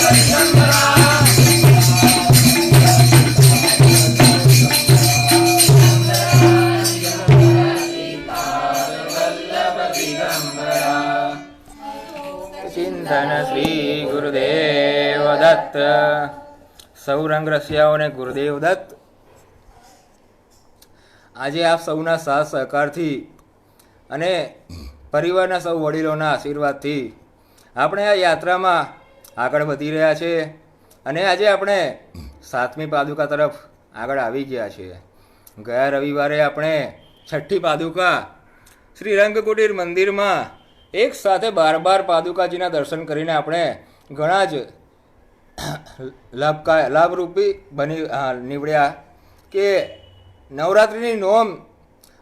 ચિંતન શ્રી ગુરુદેવ દત્ત. સૌ રંગ રસિયાઓને ગુરુદેવ દત્ત. આજે આપ સૌના સાથ સહકારથી અને પરિવારના સૌ વડીલોના આશીર્વાદથી આપણે આ યાત્રામાં આગળ વધી રહ્યા છે અને આજે આપણે 7મી પાદુકા તરફ આગળ આવી ગયા છીએ. ગયા રવિવારે આપણે 6ઠ્ઠી પાદુકા શ્રી રંગકુટીર મંદિરમાં એક સાથે 12 પાદુકાજીના દર્શન કરીને આપણે ઘણા જ લાભરૂપી બની નીવડ્યા કે નવરાત્રિની નોમ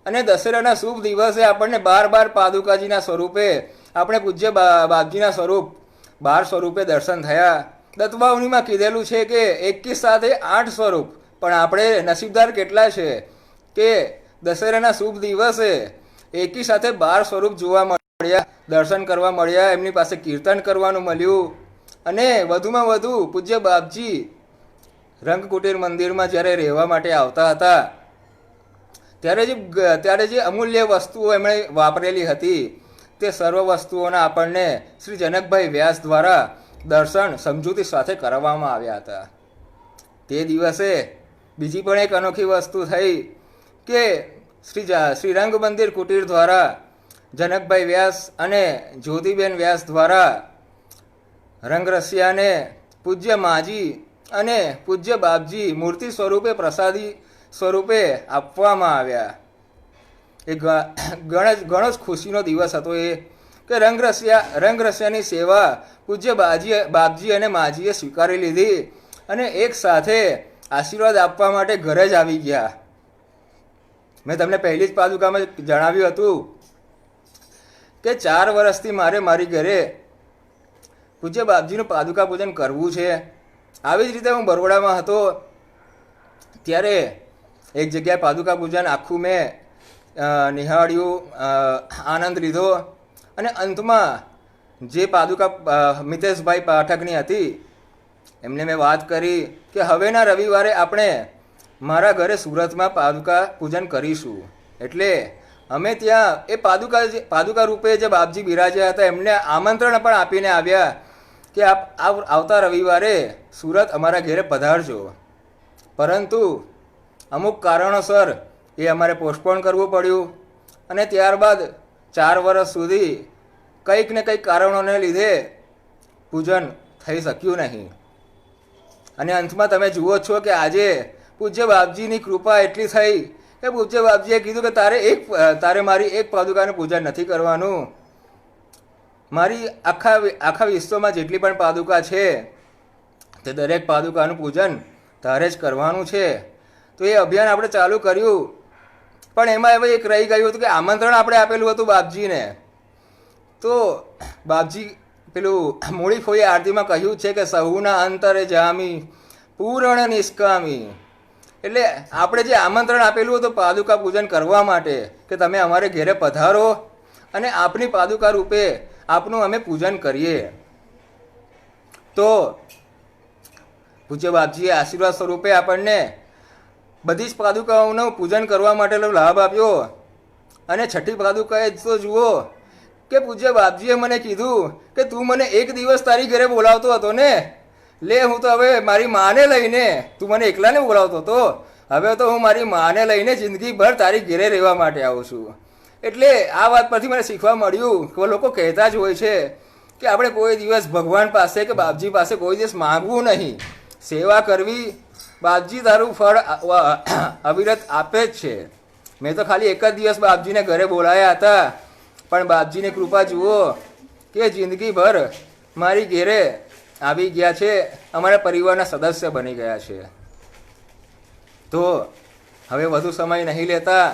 અને દશેરાના શુભ દિવસે આપણને 12 પાદુકાજીના સ્વરૂપે આપણે પૂજ્ય બાપજીના સ્વરૂપ 12 સ્વરૂપે દર્શન થયા. દત્તવાવણીમાં કીધેલું છે કે 21 સાથે 8 સ્વરૂપ, પણ આપણે નસીબદાર કેટલા છે કે દશેરાના શુભ દિવસે 21 સાથે 12 સ્વરૂપ જોવા મળ્યા, દર્શન કરવા મળ્યા, એમની પાસે કીર્તન કરવાનું મળ્યું. અને વધુમાં વધુ પૂજ્ય બાપજી રંગકુટીર મંદિરમાં જ્યારે રહેવા માટે આવતા હતા ત્યારે જે અમૂલ્ય વસ્તુઓ એમણે વાપરેલી હતી તે સર્વ વસ્તુઓના આપણને શ્રી જનકભાઈ વ્યાસ દ્વારા દર્શન સમજૂતી સાથે કરાવવામાં આવ્યા હતા. તે દિવસે બીજી પણ એક અનોખી વસ્તુ થઈ કે શ્રી રંગ મંદિર કુટીર દ્વારા જનકભાઈ વ્યાસ અને જ્યોતિબેન વ્યાસ દ્વારા રંગરસિયાને પૂજ્ય માજી અને પૂજ્ય બાપજી મૂર્તિ સ્વરૂપે પ્રસાદી સ્વરૂપે આપવામાં આવ્યા. એ ઘણો જ ખુશીનો દિવસ હતો એ કે રંગરસિયાની સેવા પૂજ્ય બાપજી અને માજીએ સ્વીકારી લીધી અને એક સાથે આશીર્વાદ આપવા માટે ઘરે જ આવી ગયા. મેં તમને પહેલી જ પાદુકામાં જણાવ્યું હતું કે 4 વર્ષથી મારી ઘરે પૂજ્ય બાપજીનું પાદુકા પૂજન કરવું છે. આવી જ રીતે હું બરોડામાં હતો ત્યારે એક જગ્યાએ પાદુકા પૂજન આખું મેં નિહાળ્યું, આનંદ લીધો અને અંતમાં જે પાદુકા મિતેશભાઈ પાઠકની હતી એમને મેં વાત કરી કે હવેના રવિવારે આપણે મારા ઘરે સુરતમાં પાદુકા પૂજન કરીશું. એટલે અમે ત્યાં એ પાદુકા રૂપે જે બાપજી બિરાજ્યા હતા એમને આમંત્રણ પણ આપીને આવ્યા કે આપ આવતા રવિવારે સુરત અમારા ઘરે પધારજો. પરંતુ અમુક કારણોસર એ અમારે પોસ્ટપોન કરવું પડ્યું અને ત્યારબાદ 4 વર્ષ સુધી કંઈક ને કંઈક કારણોને લીધે પૂજન થઈ શક્યું નહીં. અને અંતમાં તમે જુઓ છો કે આજે પૂજ્ય બાપજીની કૃપા એટલી થઈ કે પૂજ્ય બાપજીએ કીધું કે તારે મારી એક પાદુકાનું પૂજન નથી કરવાનું, મારી આખા વિશ્વમાં જેટલી પણ પાદુકા છે તે દરેક પાદુકાનું પૂજન તારે જ કરવાનું છે. તો એ અભિયાન આપણે ચાલુ કર્યું, પણ એમાં હવે એક રહી ગયું હતું કે આમંત્રણ આપણે આપેલું હતું બાપજીને. તો બાપજી પેલું મૂળી ફોઈ આરતીમાં કહ્યું છે કે સહુના અંતરે જામી પૂર્ણ નિષ્કામી. એટલે આપણે જે આમંત્રણ આપેલું હતું પાદુકા પૂજન કરવા માટે કે તમે અમારે ઘેરે પધારો અને આપની પાદુકા રૂપે આપનું અમે પૂજન કરીએ. તો પૂજ્ય બાપજીએ આશીર્વાદ સ્વરૂપે આપણને બધી જ પાદુકાઓનું પૂજન કરવા માટેનો લાભ આપ્યો. અને 6ઠ્ઠી પાદુકાએ તો જુઓ કે પૂજ્ય બાપજીએ મને કીધું કે તું મને એક દિવસ તારી ઘરે બોલાવતો હતો ને, લે હું તો હવે મારી માને લઈને, તું મને એકલાને બોલાવતો હતો, હવે તો હું મારી માને લઈને જિંદગીભર તારી ઘરે રહેવા માટે આવું છું. એટલે આ વાત પરથી મને શીખવા મળ્યું કે લોકો કહેતા જ હોય છે કે આપણે કોઈ દિવસ ભગવાન પાસે કે બાપજી પાસે કોઈ દિવસ માગવું નહીં, સેવા કરવી, બાપજી તારું ફળ અવિરત આપે જ છે. મેં તો ખાલી એક જ દિવસ બાપજીને ઘરે બોલાયા હતા, પણ બાપજીની કૃપા જુઓ કે જિંદગીભર મારી ઘેરે આવી ગયા છે, અમારા પરિવારના સદસ્ય બની ગયા છે. તો હવે વધુ સમય નહીં લેતા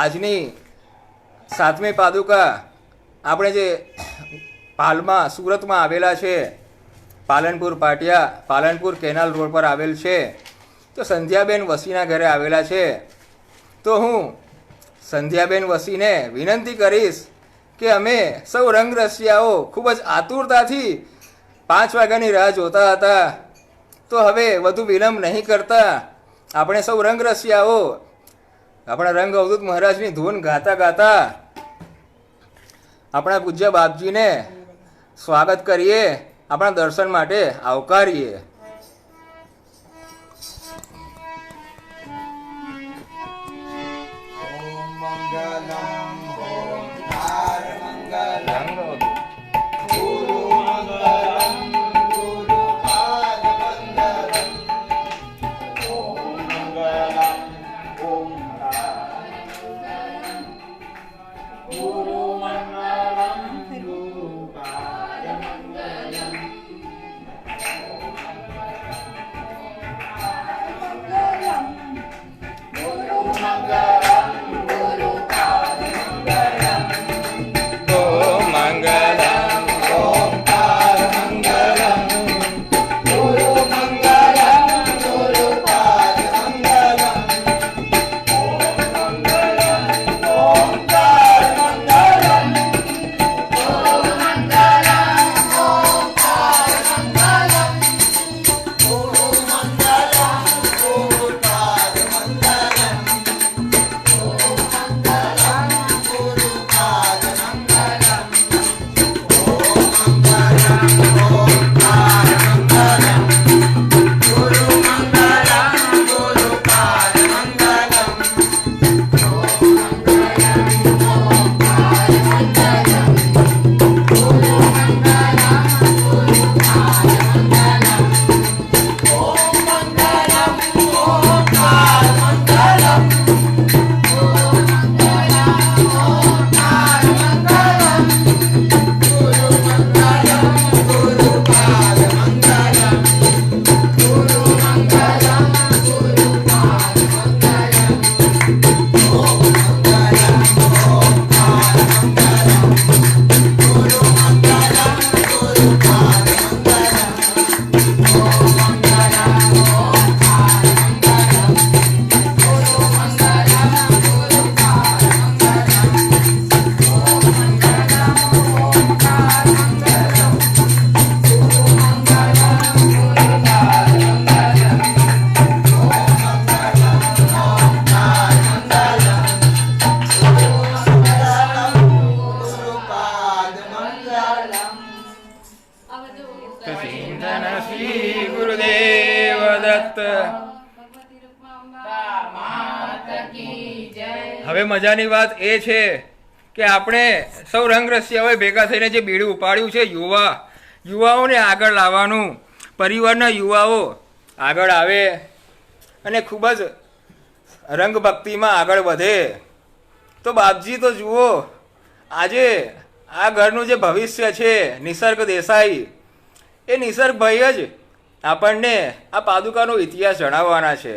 આજની 7મી પાદુકા આપણે જે પાલમાં સુરતમાં આવેલા છે, પાલનપુર પાટિયા, પાલનપુર કેનાલ રોડ પર આવેલ છે. તો સંધ્યાબેન વસીના ઘરે આવેલા છે. તો હું સંધ્યાબેન વસીને વિનંતી કરીશ કે અમે સૌ રંગરસિયાઓ ખૂબ જ આતુરતાથી 5 વાગ્યાની રાહ જોતા હતા. તો હવે વધુ વિલંબ નહીં કરતા આપણે સૌ રંગરસિયાઓ આપણા રંગ અવધૂત મહારાજની ધૂન ગાતા ગાતા આપણા પૂજ્ય બાપજીને સ્વાગત કરીએ, આપણા દર્શન માટે આવકારીએ. હવે મજાની વાત એ છે કે આપણે સૌ રંગરસિયાઓએ ભેગા થઈને જે બીડું ઉપાડ્યું છે, યુવાઓને આગળ લાવવાનું, પરિવારના યુવાઓ આગળ આવે અને ખૂબ જ રંગભક્તિમાં આગળ વધે. તો બાપજી તો જુઓ, આજે આ ઘરનું જે ભવિષ્ય છે નિસર્ગ દેસાઈ, એ નિસર્ગભાઈ જ આપણને આ પાદુકાનો ઇતિહાસ જણાવવાના છે.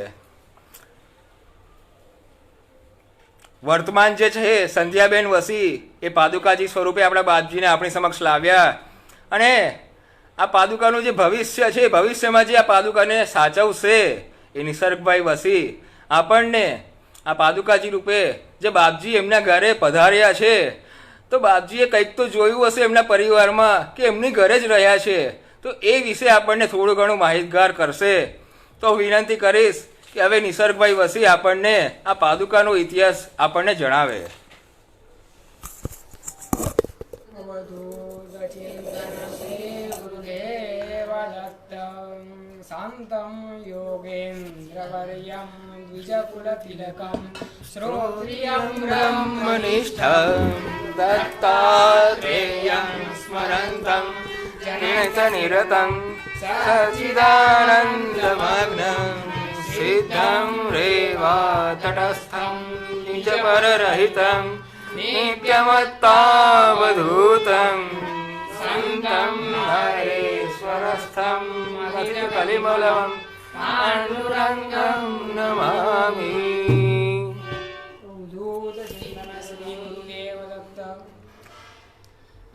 વર્તમાન જે છે સંધ્યાબેન વસી એ પાદુકાજી સ્વરૂપે આપણા બાપજીને આપણી સમક્ષ લાવ્યા અને આ પાદુકાનું જે ભવિષ્ય છે, ભવિષ્યમાં જે આ પાદુકાને સાચવશે એ નિસર્ગભાઈ વસી આપણને આ પાદુકાજી રૂપે જે બાપજી એમના ઘરે પધાર્યા છે, તો બાપજીએ કંઈક તો જોયું હશે એમના પરિવારમાં કે એમની ઘરે જ રહ્યા છે, તો એ વિશે આપણને થોડું ઘણું માહિતગાર કરશે. તો વિનંતી કરીશ કે હવે નિસર્ગભાઈ વસી આપણને આ પાદુકાનો ઇતિહાસ આપણને જણાવે. શાંતમ યોગેન્દ્રવર્યમ દ્વિજકુલતિલકમ શ્રોત્રિયમ બ્રહ્મનિષ્ઠં દત્તાત્રેયં સ્મરન્तं નિરतं સચ્ચિદાનંદમગ્नं સિદ્ધં રેવા તટસ્થં નિજપરરહિतं નિત્યમત્તાવધૂतं સંतं હરેશ્વરસ્થં કલિમલં પાંડુરંગં નમામિ.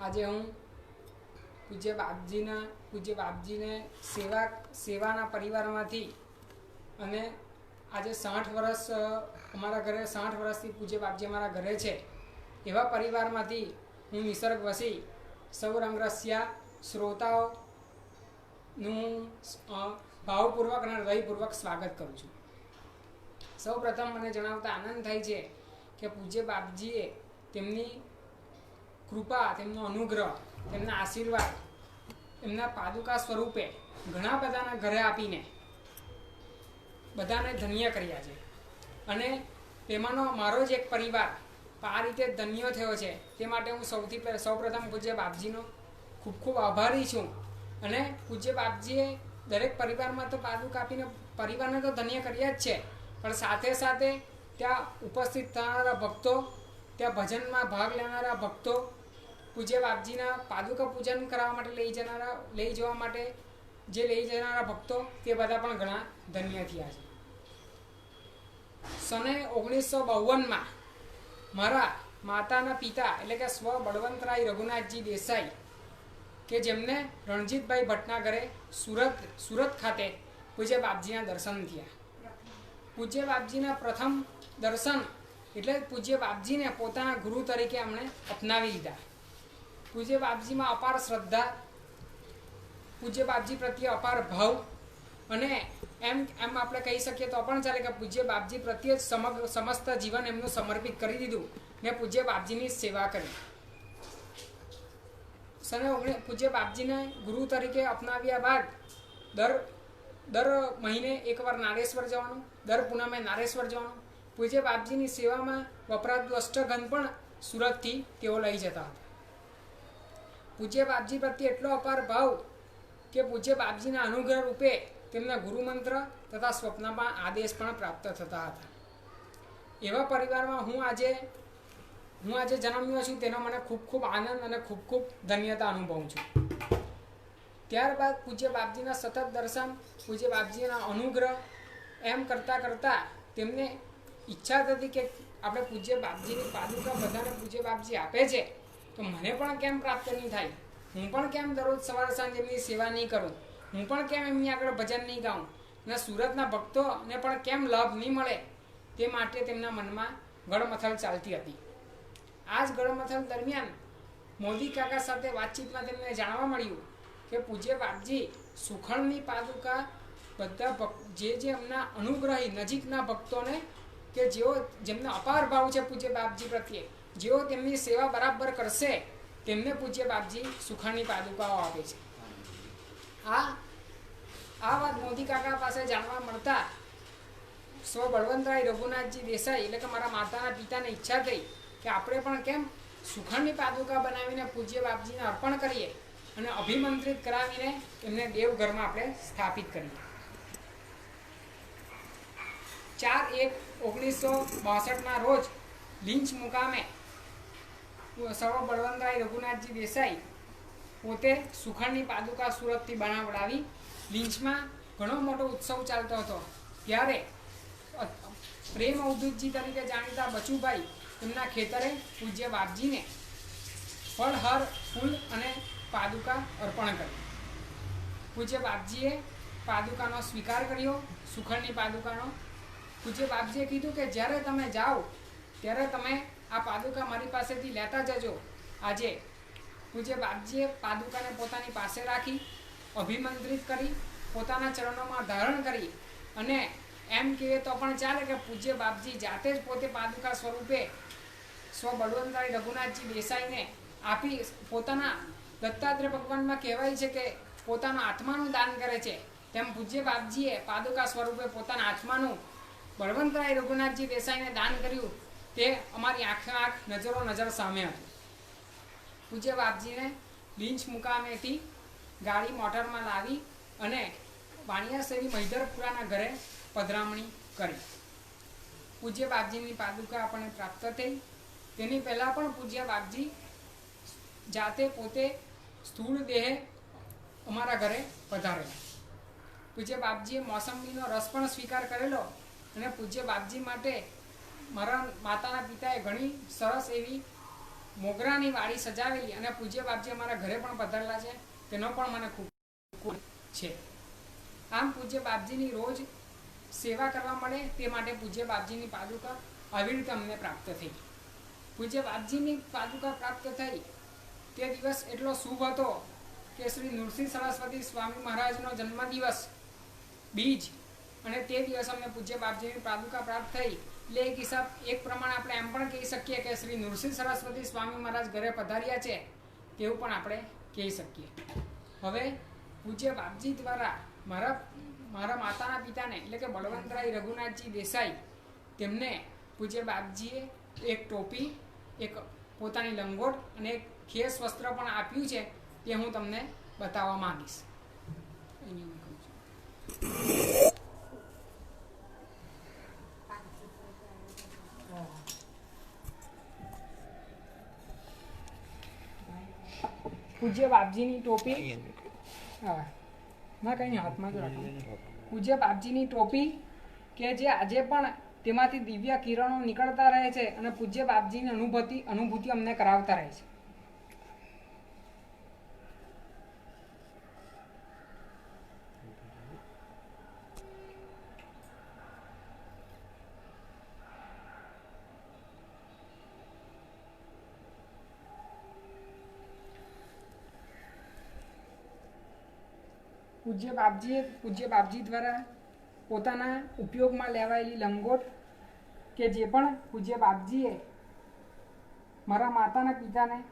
આજે હું પૂજ્ય બાપજીને સેવાના પરિવારમાંથી અને આજે 60 વર્ષ અમારા ઘરે 60 વર્ષથી પૂજ્ય બાપજી અમારા ઘરે છે એવા પરિવારમાંથી હું નિસર્ગ વસી સૌ રંગરસિયા શ્રોતાઓ ભાવપૂર્વક અને હૃદયપૂર્વક સ્વાગત કરું છું. સૌ પ્રથમ મને જણાવતા આનંદ થાય છે કે પૂજ્ય બાપજીએ તેમની કૃપા, તેમનો અનુગ્રહ, તેમના આશીર્વાદ, એમના પાદુકા સ્વરૂપે ઘણા બધાના ઘરે આપીને બધાને ધન્ય કર્યા છે. અને તેમાંનો મારો જ એક પરિવાર આ રીતે ધન્ય થયો છે. તે માટે હું સૌપ્રથમ પૂજ્ય બાપજીનો ખૂબ ખૂબ આભારી છું. અને પૂજ્ય બાપજીએ દરેક પરિવારમાં તો પાદુકા આપીને પરિવારને તો ધન્ય કર્યા જ છે, પણ સાથે સાથે ત્યાં ઉપસ્થિત થનારા ભક્તો, ત્યાં ભજનમાં ભાગ લેનારા ભક્તો, પૂજ્ય બાપજીના પાદુકા પૂજન કરવા માટે લઈ જવા માટે જે લઈ જનારા ભક્તો, તે બધા પણ ઘણા ધન્ય થયા છે. સને 1952માં મારા માતાના પિતા એટલે કે સ્વ બળવંતરાય રઘુનાથજી દેસાઈ, કે જેમને રણજીતભાઈ ભટ્ટના ઘરે સુરત ખાતે પૂજ્ય બાપજીના દર્શન થયા. પૂજ્ય બાપજીના પ્રથમ દર્શન એટલે પૂજ્ય બાપજીને પોતાના ગુરુ તરીકે એમણે અપનાવી લીધા. પૂજ્ય બાપજીમાં અપાર શ્રદ્ધા, પૂજ્ય બાપજી પ્રત્યે અપાર ભાવ, અને એમ આપણે કહી શકીએ તો પણ ચાલે કે પૂજ્ય બાપજી પ્રત્યે સમસ્ત જીવન એમનું સમર્પિત કરી દીધું ને પૂજ્ય બાપજીની સેવા કરી. પૂજ્ય બાપજીને ગુરુ તરીકે અપનાવ્યા બાદ દર મહિને એકવાર નારેશ્વર જવાનું, દર પૂનમે નારેશ્વર જવાનું. પૂજ્ય બાપજીની સેવામાં વપરાતું અષ્ટગંધ પણ સુરતથી તેઓ લઈ જતા હતા. પૂજ્ય બાપજી પ્રત્યે એટલો અપાર ભાવ કે પૂજ્ય બાપજીના અનુગ્રહ રૂપે તેમના ગુરુમંત્ર તથા સ્વપ્નમાં આદેશ પણ પ્રાપ્ત થતા હતા. એવા પરિવારમાં હું આજે જન્મ્યો છું, તેનો મને ખૂબ ખૂબ આનંદ અને ખૂબ ખૂબ ધન્યતા અનુભવું છું. ત્યારબાદ પૂજ્ય બાપજીના સતત દર્શન, પૂજ્ય બાપજીના અનુગ્રહ એમ કરતાં કરતાં તેમને ઈચ્છા થતી કે આપણે પૂજ્ય બાપજીની પાદુકા બધાને પૂજ્ય બાપજી આપે છે, તો મને પણ કેમ પ્રાપ્ત નહીં થાય? હું પણ કેમ દરરોજ સવાર સાંજ એમની સેવા નહીં કરું? હું પણ કેમ એમની આગળ ભજન નહીં ગાઉં? અને સુરતના ભક્તોને પણ કેમ લાભ નહીં મળે? તે માટે તેમના મનમાં ગળમથલ ચાલતી હતી. આ જ ગળમથલ દરમિયાન મોદી કાકા સાથે વાતચીતમાં તેમને જાણવા મળ્યું કે પૂજ્ય બાપજી સુખણની પાદુકા બધા જે એમના અનુગ્રહી નજીકના ભક્તોને કે જેમને અપાર ભાવ છે પૂજ્ય બાપજી પ્રત્યે, જેઓ તેમની સેવા બરાબર કરશે તેમને પૂજ્ય બાપજી સુખણની પાદુકાઓ આપે છે. આ વાત મોદી કાકા પાસે જાણવા મળતા સ્વ બળવંતરાય રઘુનાથજી દેસાઈ એટલે કે મારા માતાના પિતાને ઈચ્છા થઈ કે આપણે પણ કેમ સુખણની પાદુકા બનાવીને પૂજ્ય બાપજીને અર્પણ કરીએ અને અભિમંત્રિત કરાવીને એમને દેવઘરમાં આપણે સ્થાપિત કરીએ. 4/1/1962ના રોજ લીંચ મુકામે સર્વ બળવંતરાય રઘુનાથજી દેસાઈ પોતે સુખણની પાદુકા સુરતથી બનાવડાવી. લીંચમાં ઘણો મોટો ઉત્સવ ચાલતો હતો ત્યારે પ્રેમ અવધૂતજી તરીકે જાણીતા બચુભાઈ તેમના ખેતરે પૂજ્ય બાપજીને ફળ, હાર, ફૂલ અને પાદુકા અર્પણ કરી. પૂજ્ય બાપજીએ પાદુકાનો સ્વીકાર કર્યો, સુખણની પાદુકાનો. પૂજ્ય બાપજીએ કીધું કે જ્યારે તમે જાઓ ત્યારે તમે આ પાદુકા મારી પાસેથી લેતા જજો. આજે પૂજ્ય બાપજીએ પાદુકાને પોતાની પાસે રાખી, અભિમંત્રિત કરી, પોતાના ચરણોમાં ધારણ કરી, અને એમ કહીએ તો પણ ચાલે કે પૂજ્ય બાપજી જાતે જ પોતે પાદુકા સ્વરૂપે સ્વ બળવંતરાય રઘુનાથજી દેસાઈને આપી. પોતાના દત્તાત્રેય ભગવાનમાં કહેવાય છે કે પોતાના આત્માનું દાન કરે છે, તેમ પૂજ્ય બાપજીએ પાદુકા સ્વરૂપે પોતાના આત્માનું બળવંતરાય રઘુનાથજી દેસાઈને દાન કર્યું. તે અમારી આંખ નજર સામે હતું. પૂજ્ય બાપજીને લીંચ મુકામેથી ગાડી મોટરમાં લાવી અને વાણિયાશેરી મહિધરપુરાના ઘરે પધરામણી કરી. પૂજ્ય બાપજીની પાદુકા આપણને પ્રાપ્ત થઈ. તેની પહેલાં પણ પૂજ્ય બાપજી જાતે પોતે સ્થૂળ દેહે અમારા ઘરે પધારેલા. પૂજ્ય બાપજીએ મોસંબીનો રસ પણ સ્વીકાર કરેલો અને પૂજ્ય બાપજી માટે મારા માતાના પિતાએ ઘણી સરસ એવી મોગરાની વાડી સજાવેલી અને પૂજ્ય બાપજી અમારા ઘરે પણ પધારેલા છે, તેનો પણ મને ખૂબ છે. આમ પૂજ્ય બાપજીની રોજ સેવા કરવા મળે તે માટે પૂજ્ય બાપજીની પાદુકા આવી રીતે અમને પ્રાપ્ત થઈ. પૂજ્ય બાપજીની પાદુકા પ્રાપ્ત થઈ તે દિવસ એટલો શુભ હતો કે શ્રી નૃસિંહ સરસ્વતી સ્વામી મહારાજનો જન્મદિવસ બીજ અને તે દિવસ અમને પૂજ્ય બાપજીની પાદુકા પ્રાપ્ત થઈ એટલે એક હિસાબ એક પ્રમાણે આપણે એમ પણ કહી શકીએ કે શ્રી નૃસિંહ સરસ્વતી સ્વામી મહારાજ ઘરે પધાર્યા છે તેવું પણ આપણે કહી શકીએ. હવે પૂજ્ય બાપજી દ્વારા મારા માતાના પિતાને એટલે કે બળવંતરાય રઘુનાથજી દેસાઈ તેમને પૂજ્ય બાપજીએ એક ટોપી, એક પોતાની લંગોટ અને એક ખેસ વસ્ત્ર પણ આપ્યું છે તે હું તમને બતાવવા માંગીશ. પૂજ્ય બાપજીની ટોપી, હા ના કંઈ નહીં, હાથમાં જ રાખો. પૂજ્ય બાપજીની ટોપી કે જે આજે પણ તેમાંથી દિવ્ય કિરણો નીકળતા રહે છે અને પૂજ્ય બાપજીની અનુભૂતિ અમને કરાવતા રહે છે. પૂજ્ય બાપજી દ્વારા પોતાના ઉપયોગમાં લેવાયેલી લંગોટ કે જે પણ પૂજ્ય બાપજીએ મારા માતાના પિતાને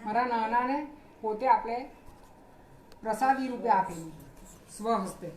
મારા નાનાને પોતે આપણે પ્રસાદી રૂપે આપેલી સ્વહસ્તે.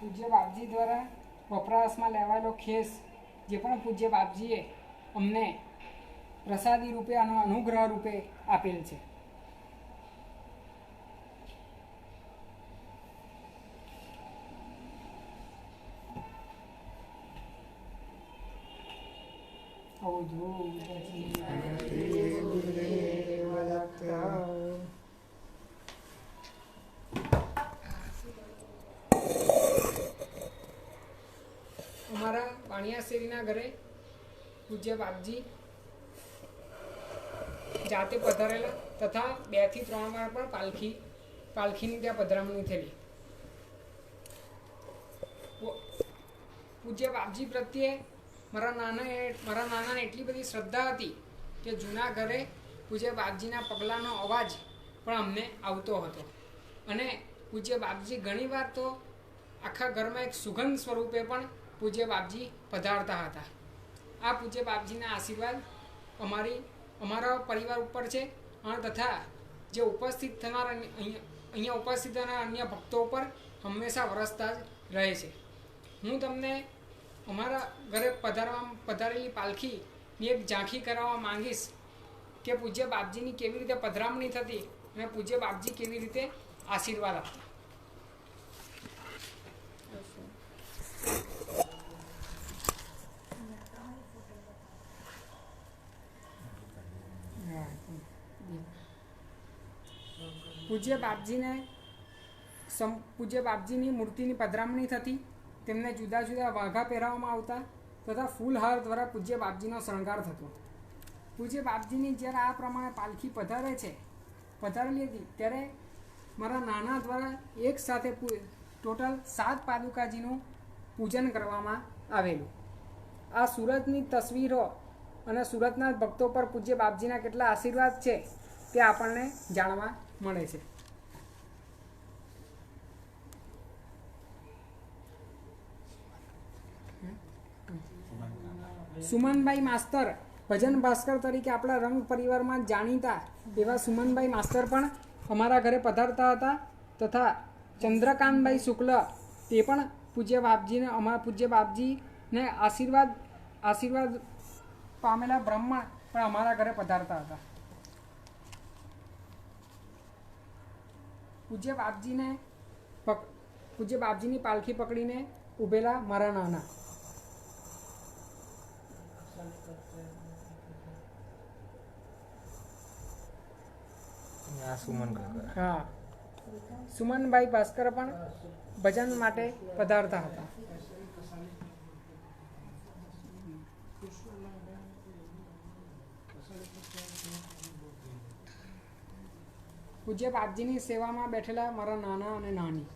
પૂજ્ય બાપજી દ્વારા વપરાશમાં લેવાયેલો ખેસ જે પણ પૂજ્ય બાપજીએ અમને પ્રસાદી રૂપે અને અનુગ્રહ રૂપે આપેલ છે. અમારા વાણિયા શેરીના ઘરે પૂજ્ય બાપજી જાતે પધારેલા તથા 2 થી 3 વાર પણ પાલખીની ત્યાં પધરામણી થયેલી. પૂજ્ય બાપજી પ્રત્યે મારા નાનાને એટલી બધી શ્રદ્ધા હતી કે જૂના ઘરે પૂજ્ય બાપજીના પગલાંનો અવાજ પણ અમને આવતો હતો અને પૂજ્ય બાપજી ઘણીવાર તો આખા ઘરમાં એક સુગંધ સ્વરૂપે પણ પૂજ્ય બાપજી પધારતા હતા. આ પૂજ્ય બાપજીના આશીર્વાદ અમારા પરિવાર ઉપર છે અને તથા જે ઉપસ્થિત થનાર અહીંયા ઉપસ્થિત થનાર અન્ય ભક્તો ઉપર હંમેશા વરસતા જ રહે છે. હું તમને અમારા ઘરે પધારેલી પાલખીની એક ઝાંખી કરાવવા માંગીશ કે પૂજ્ય બાપજીની કેવી રીતે પધરામણી થતી અને પૂજ્ય બાપજી કેવી રીતે આશીર્વાદ આપતા. પૂજ્ય બાપજીની મૂર્તિની પધરામણી થતી, તેમને જુદા જુદા વાઘા પહેરાવવામાં આવતા તથા ફૂલહાર દ્વારા પૂજ્ય બાપજીનો શણગાર થતો. પૂજ્ય બાપજીની જ્યારે આ પ્રમાણે પાલખી પધારેલી હતી ત્યારે મારા નાના દ્વારા એક સાથે ટોટલ 7 પાદુકાજીનું પૂજન કરવામાં આવેલું. આ સુરતની તસવીરો અને સુરતના ભક્તો પર પૂજ્ય બાપજીના કેટલા આશીર્વાદ છે તે આપણને જાણવા મળે છે. સુમનભાઈ માસ્તર ભજન ભાસ્કર તરીકે આપણા રંગ પરિવારમાં જાણીતા એવા સુમનભાઈ માસ્તર પણ અમારા ઘરે પધારતા હતા તથા ચંદ્રકાંતભાઈ શુક્લ તે પણ અમારા પૂજ્ય બાપજીને આશીર્વાદ પામેલા બ્રાહ્મણ પણ અમારા ઘરે પધારતા હતા. પૂજ્ય બાપજીની પાલખી પકડીને ઊભેલા મારા નાના. સુમન કાકા. હા, સુમનભાઈ ભાસ્કર પણ ભજન માટે પધારતા હતા. પૂજ્ય બાપજીની સેવામાં બેઠેલા મારા નાના અને નાની.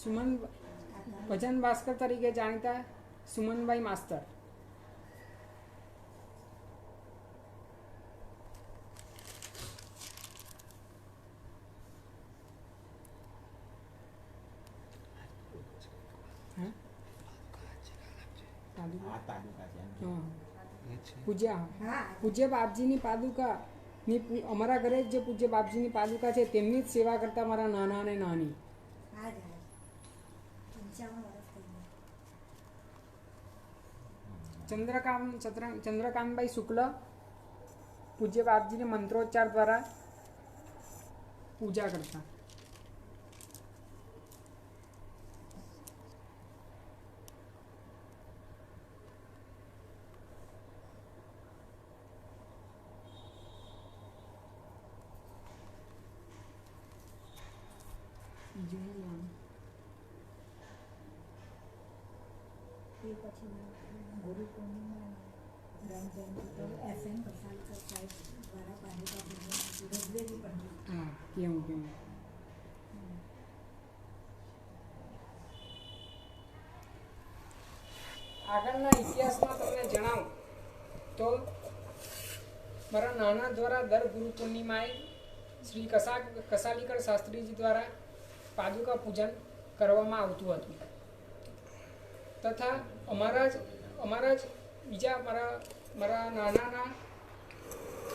સુમન ભજન ભાસ્કર તરીકે જાણીતા સુમનભાઈ માસ્તર. પૂજ્ય બાપજીની પાદુકાની અમારા ઘરે જે પૂજ્ય બાપજીની પાદુકા છે તેમની જ સેવા કરતા મારા નાના અને નાની. ચંદ્રકાંતભાઈ શુક્લ પૂજ્ય બાપજીને મંત્રોચ્ચાર દ્વારા પૂજા કરતા. ગુરુ પૂર્ણિમા રામ જયંતિ પર એસએન પ્રસાદકર સાહેબ દ્વારા પાદુકા રજવેરી પણ કેવું આગળના ઇતિહાસમાં તમને જણાવું તો મારા નાના દ્વારા દર ગુરુ પૂર્ણિમાએ શ્રી કસાલીકર શાસ્ત્રીજી દ્વારા પાદુકા પૂજન કરવામાં આવતું હતું તથા અમારા જ બીજા મારા નાનાના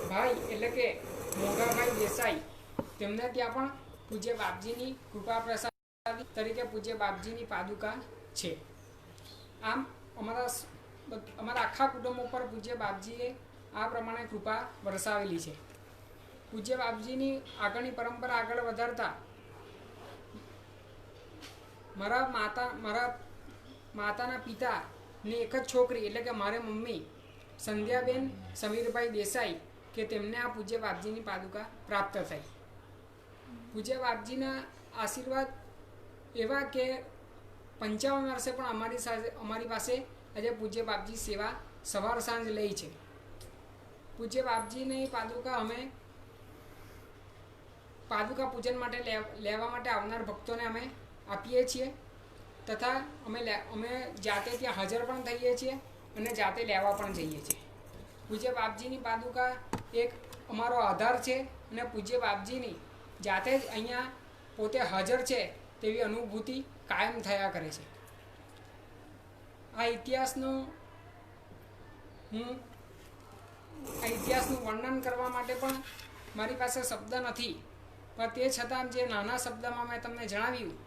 ભાઈ એટલે કે મોગાભાઈ દેસાઈ તેમને ત્યાં પણ પૂજ્ય બાપજીની કૃપા પ્રસાદ તરીકે પૂજ્ય બાપજીની પાદુકા છે. આમ અમારા આખા કુટુંબ ઉપર પૂજ્ય બાપજીએ આ પ્રમાણે કૃપા વરસાવેલી છે. પૂજ્ય બાપજીની આગળની પરંપરા આગળ વધારતા મારા માતાના પિતાની એક જ છોકરી એટલે કે મારે મમ્મી સંધ્યાબેન સમીરભાઈ દેસાઈ કે તેમને આ પૂજ્ય બાપજીની પાદુકા પ્રાપ્ત થઈ. પૂજ્ય બાપજીના આશીર્વાદ એવા કે 55 વર્ષે પણ અમારી પાસે આજે પૂજ્ય બાપજી સેવા સવાર સાંજ લઈ છે. પૂજ્ય બાપજીની પાદુકા અમે પાદુકા પૂજન માટે લેવા માટે આવનાર ભક્તોને અમે આપીએ છીએ તથા અમે જાતે ત્યાં હાજર પણ થઈએ છીએ અને જાતે લેવા પણ જઈએ છીએ. પૂજ્ય બાપજીની પાદુકા એક અમારો આધાર છે અને પૂજ્ય બાપજીની જાતે જ અહીંયા પોતે હાજર છે તેવી અનુભૂતિ કાયમ થયા કરે છે. આ ઇતિહાસનું વર્ણન કરવા માટે પણ મારી પાસે શબ્દ નથી, પણ તે છતાં જે નાના શબ્દમાં મેં તમને જણાવ્યું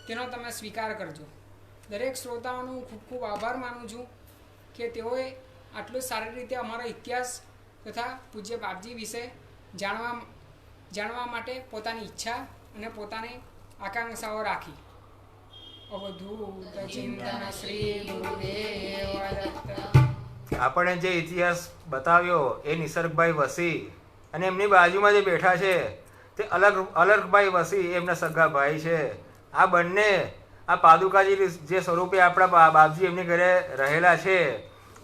તેનો તમે સ્વીકાર કરજો. દરેક શ્રોતાઓનો હું ખૂબ ખૂબ આભાર માનું છું કે તેઓએ આટલું સારી રીતે અમારો ઇતિહાસ તથા પૂજ્ય બાપજી વિશે જાણવા માટે પોતાની ઈચ્છા અને પોતાની આકાંક્ષાઓ રાખી. અવધૂત ચિંતન શ્રી ગુરુદેવ દત્ત. આપણે જે ઇતિહાસ બતાવ્યો એ નિસર્ગભાઈ વસી અને એમની બાજુમાં જે બેઠા છે તે અલર્કભાઈ વસી એમના સગા ભાઈ છે. આ બંને આ પાદુકાજી જે સ્વરૂપે આપણા બાપજી એમની ઘરે રહેલા છે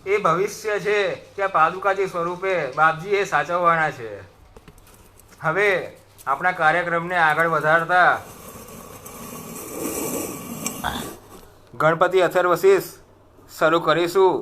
એ ભવિષ્ય છે કે આ પાદુકાજી સ્વરૂપે બાપજી એ સાચવવાના છે. હવે આપણા કાર્યક્રમને આગળ વધારતા ગણપતિ અથર્વશીષ શરૂ કરીશું.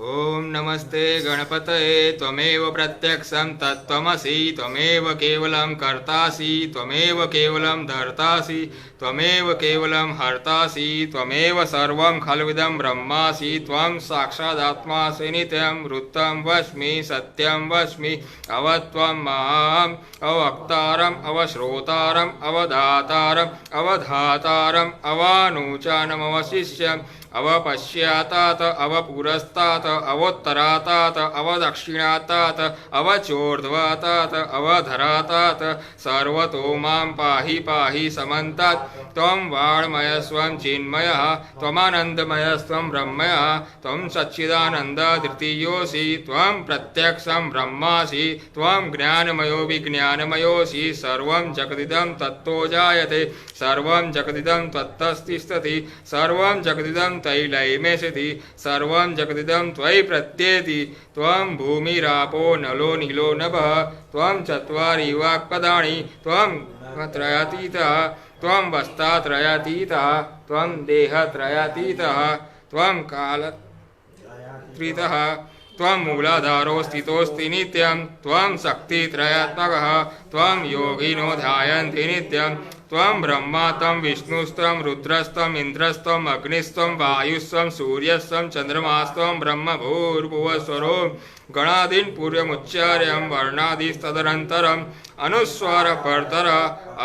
ओम नमस्ते गणपतये त्वमेव प्रत्यक्षं तत्त्वमसि त्वमेव केवलं कर्तासि त्वमेव केवलं धर्तासि त्वमेव केवलं हर्तासि त्वमेव सर्वं खल्विदं ब्रह्मासि त्वं साक्षादात्मासि नित्यं वृत्तं वस्मि सत्यं वस्मि अवत्वं माम् अवक्तारम् अवश्रोतारम् अवदातारम् अवधातारम् अवानुचानमवशिष्यम् अवपश्चातात् अवपुरस्तात् अवोत्तरात् अवधरातात अवदक्षिणातात अवचोर्ध्वातात अवधरातात सर्वतो मां पाहि पाहि समन्तात् त्वं वाङ्मयस्त्वं चिन्मयः त्वमानन्दमयस्त्वं ब्रह्मयः त्वं सच्चिदानन्द द्वितीयोऽसि त्वं प्रत्यक्षं ब्रह्मासि त्वं ज्ञानमयो विज्ञानमयोऽसि सर्वं जगदिदं तत्तो जायते सर्वं जगदिदं त्वत्तस्तिष्ठति सर्वं जगदिदं तैलैमेषति सर्वं जगदिदं त्वयि प्रत्येति त्वं भूमिरापो नलो नीलो नभः त्वं चत्वारि वाक्पदानि त्वं त्रयातीतः त्वं वस्तात्रयातीतः त्वं देहत्रयातीतः त्वं कालत्रितः त्वं मूलाधारो स्थितोऽस्ति नित्यं त्वं शक्तित्रयात्मकः त्वं योगिनो ध्यायन्ति नित्यं त्वं ब्रह्मा त्वं विष्णुस्त्वं रुद्रस्त्वम् इन्द्रस्त्वम् अग्निस्त्वं वायुस्त्वं सूर्यस्त्वं चन्द्रमास्त्वं ब्रह्म भूर्भुवस्वरो गणादीन् पूर्वमुच्चार्यं वर्णादिस्तदनन्तरम् अनुस्वारपर्तर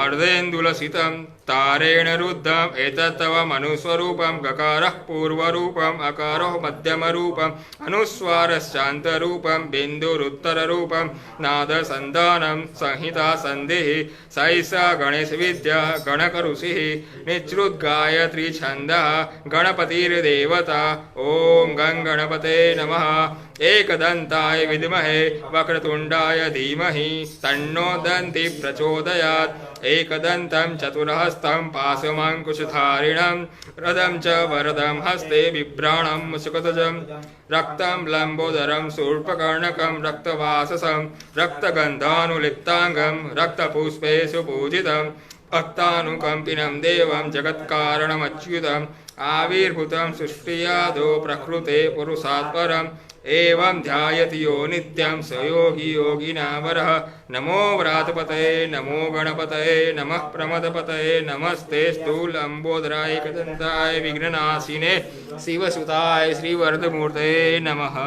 अर्धेन्दुलसितं तारेण रुद्धम् एतत्तव मनुस्वरूपं गकारः पूर्वरूपम् अकारः मध्यमरूपम् अनुस्वारश्चान्तरूपं बिन्दुरुत्तररूपं नादसन्धानं संहिता सन्धिः सैषा गणेशविद्या गणकऋषिः निश्रुतगायत्री छन्दः गणपतिर्देवता ॐ गं गणपते नमः एकदन्ताय विद्महे वक्रतुण्डाय धीमहि तन्नो दन्ति प्रचोदयात् एकदन्तं चतुर्हस्तं पाशमङ्कुशधारिणं रदं च वरदं हस्ते बिभ्राणं मुषकध्वजं रक्तं लम्बोदरं शूर्पकर्णकं रक्तवाससं रक्तगन्धानुलिप्ताङ्गं रक्तपुष्पे सुपूजितं भक्तानुकम्पिनं देवं जगत्कारणमच्युतम् आविर्भूतं सृष्टियादो प्रकृते पुरुषात् परम् एवं ध्यायति यो नित्यं स योगी योगिनावरः नमो व्रातपतये नमो गणपतये नमः प्रमदपतये नमस्ते स्थूलम्बोदराय एकदन्ताय विघ्ननाशिने शिवसुताय श्रीवरदमूर्तये नमः।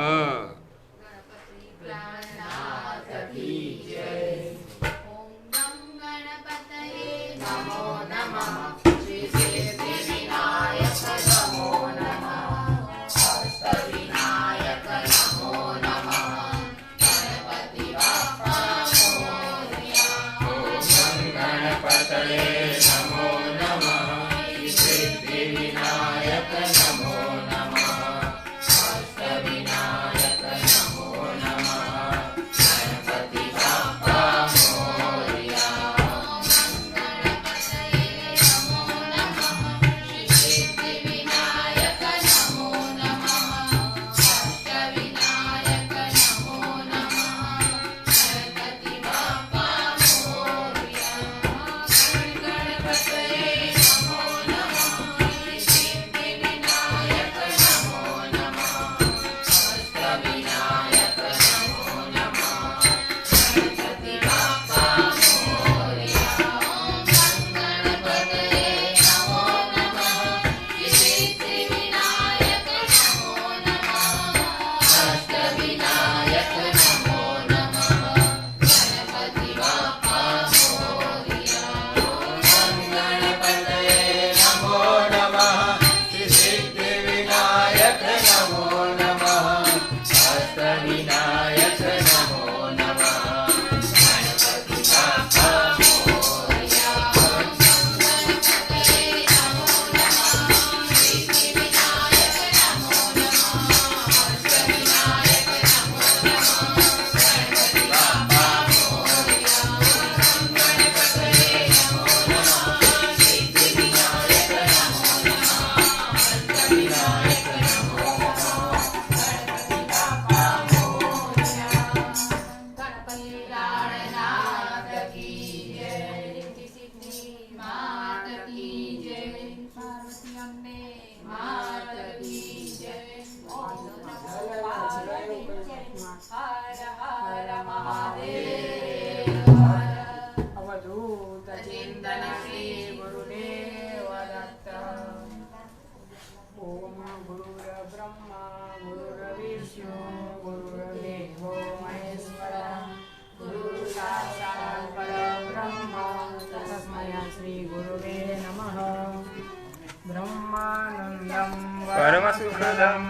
ब्रह्मानन्दं परमसुखदं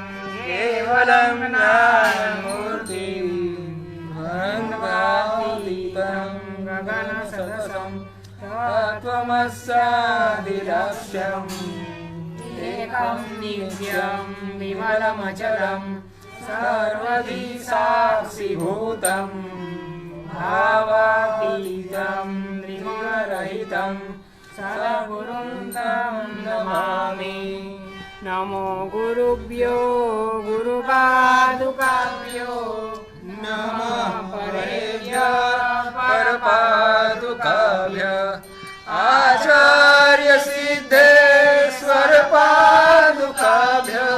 केवलं ज्ञानमूर्ति भङ्गातीतं गगनसदसं तत्त्वमस्यादिलक्ष्यम् एकं नित्यं विमलमचलं सर्वधि साक्षिभूतं भावातीतं त्रिगुणरहितं सद्गुरुं तं नमामि। नमो गुरुभ्यो गुरुपादुकाभ्यो नमः परेभ्यः परपादुकाभ्यः आचार्य सिद्धेश्वर पादुकाभ्यो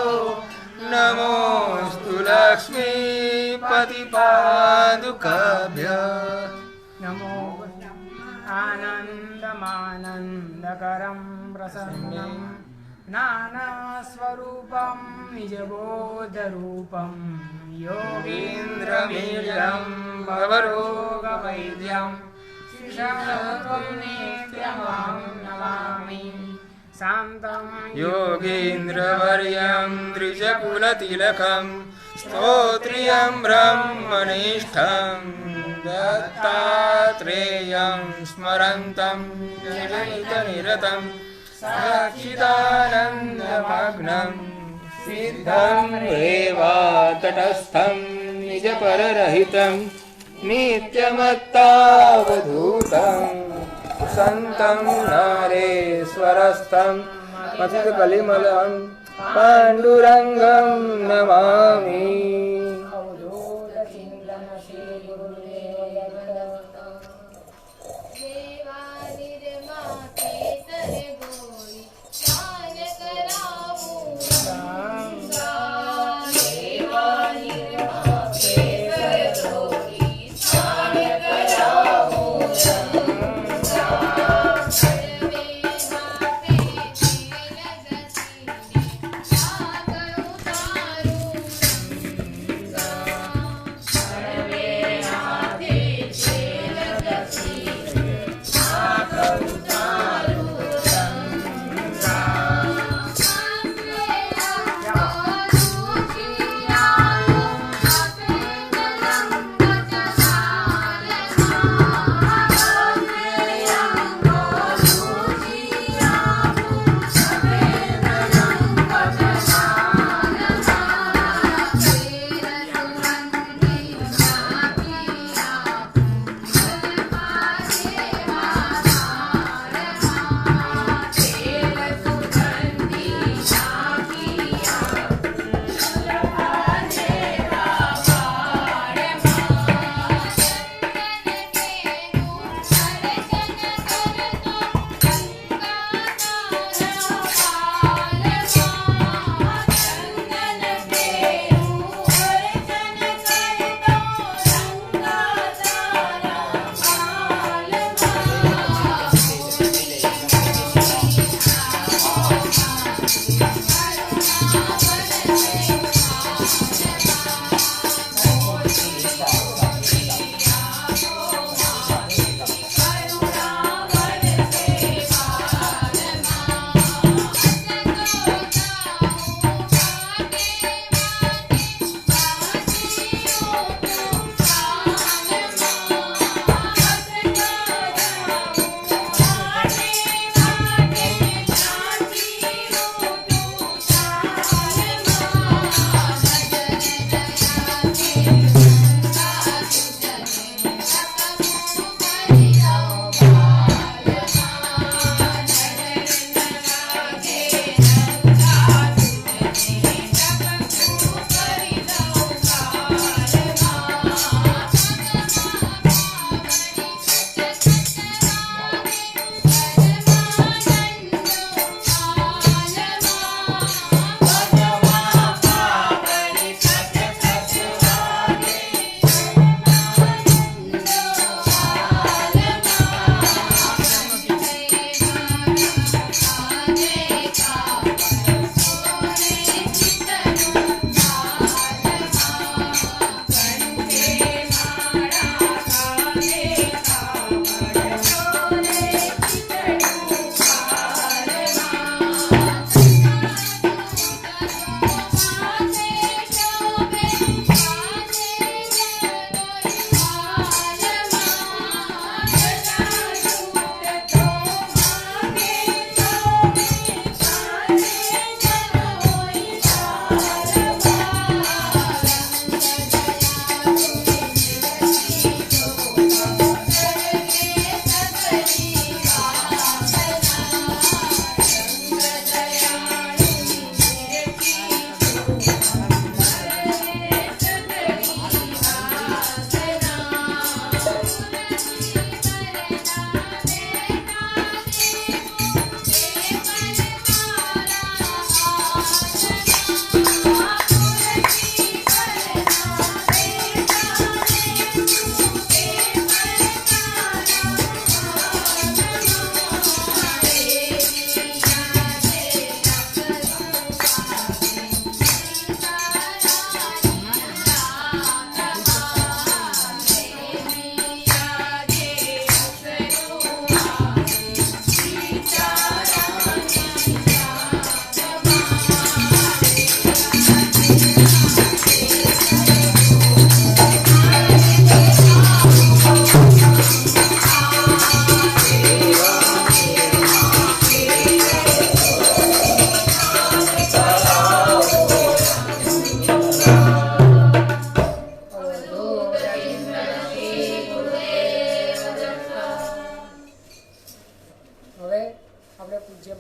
नमोस्तु लक्ष्मीपति पादुकाभ्यः। नमो आनन्दमानन्दकरं प्रसन्नं ज्ञानस्वरूपं निजबोधरूपं योगीन्द्रमीड्यं भवरोगवैद्यं श्रीशङ्करं नित्यमहं नमामि। शान्तं योगीन्द्रवर्यं द्विजकुलतिलकं स्तोत्रियं ब्रह्मनिष्ठं दत्तात्रेयं स्मरन्तं जनितनिरतं सच्चिदानन्दमग्नं सिद्धं रेवातटस्थं निजपररहितं नित्यमत्तावधूतं सन्तं नारेश्वरस्थं पतितकलिमलं पाण्डुरङ्गं नमामि।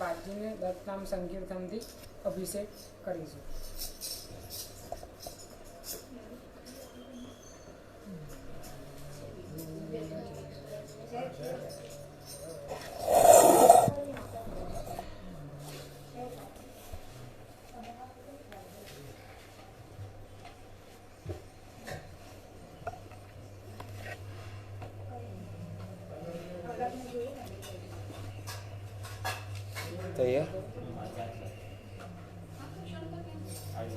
બાપજીને દત્તનામ સંકીર્તનથી અભિષેક કરીશું.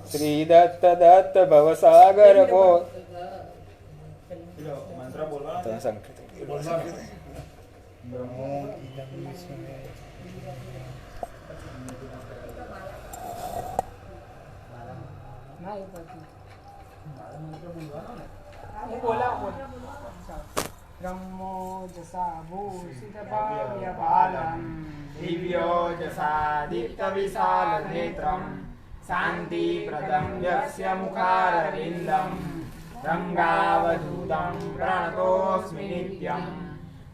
શ્રી દત્ત દત્ત ભવસાગર પો બ્રહ્મો જસા ભૂષિત ભાવ્ય બાલમ દિવ્યોજસાદિત્યવિશાલનેત્રમ શાંતિપ્રદં યસ્ય મુખારવિંદમ રંગાવધૂतं પ્रणतोऽस्मि नित्यं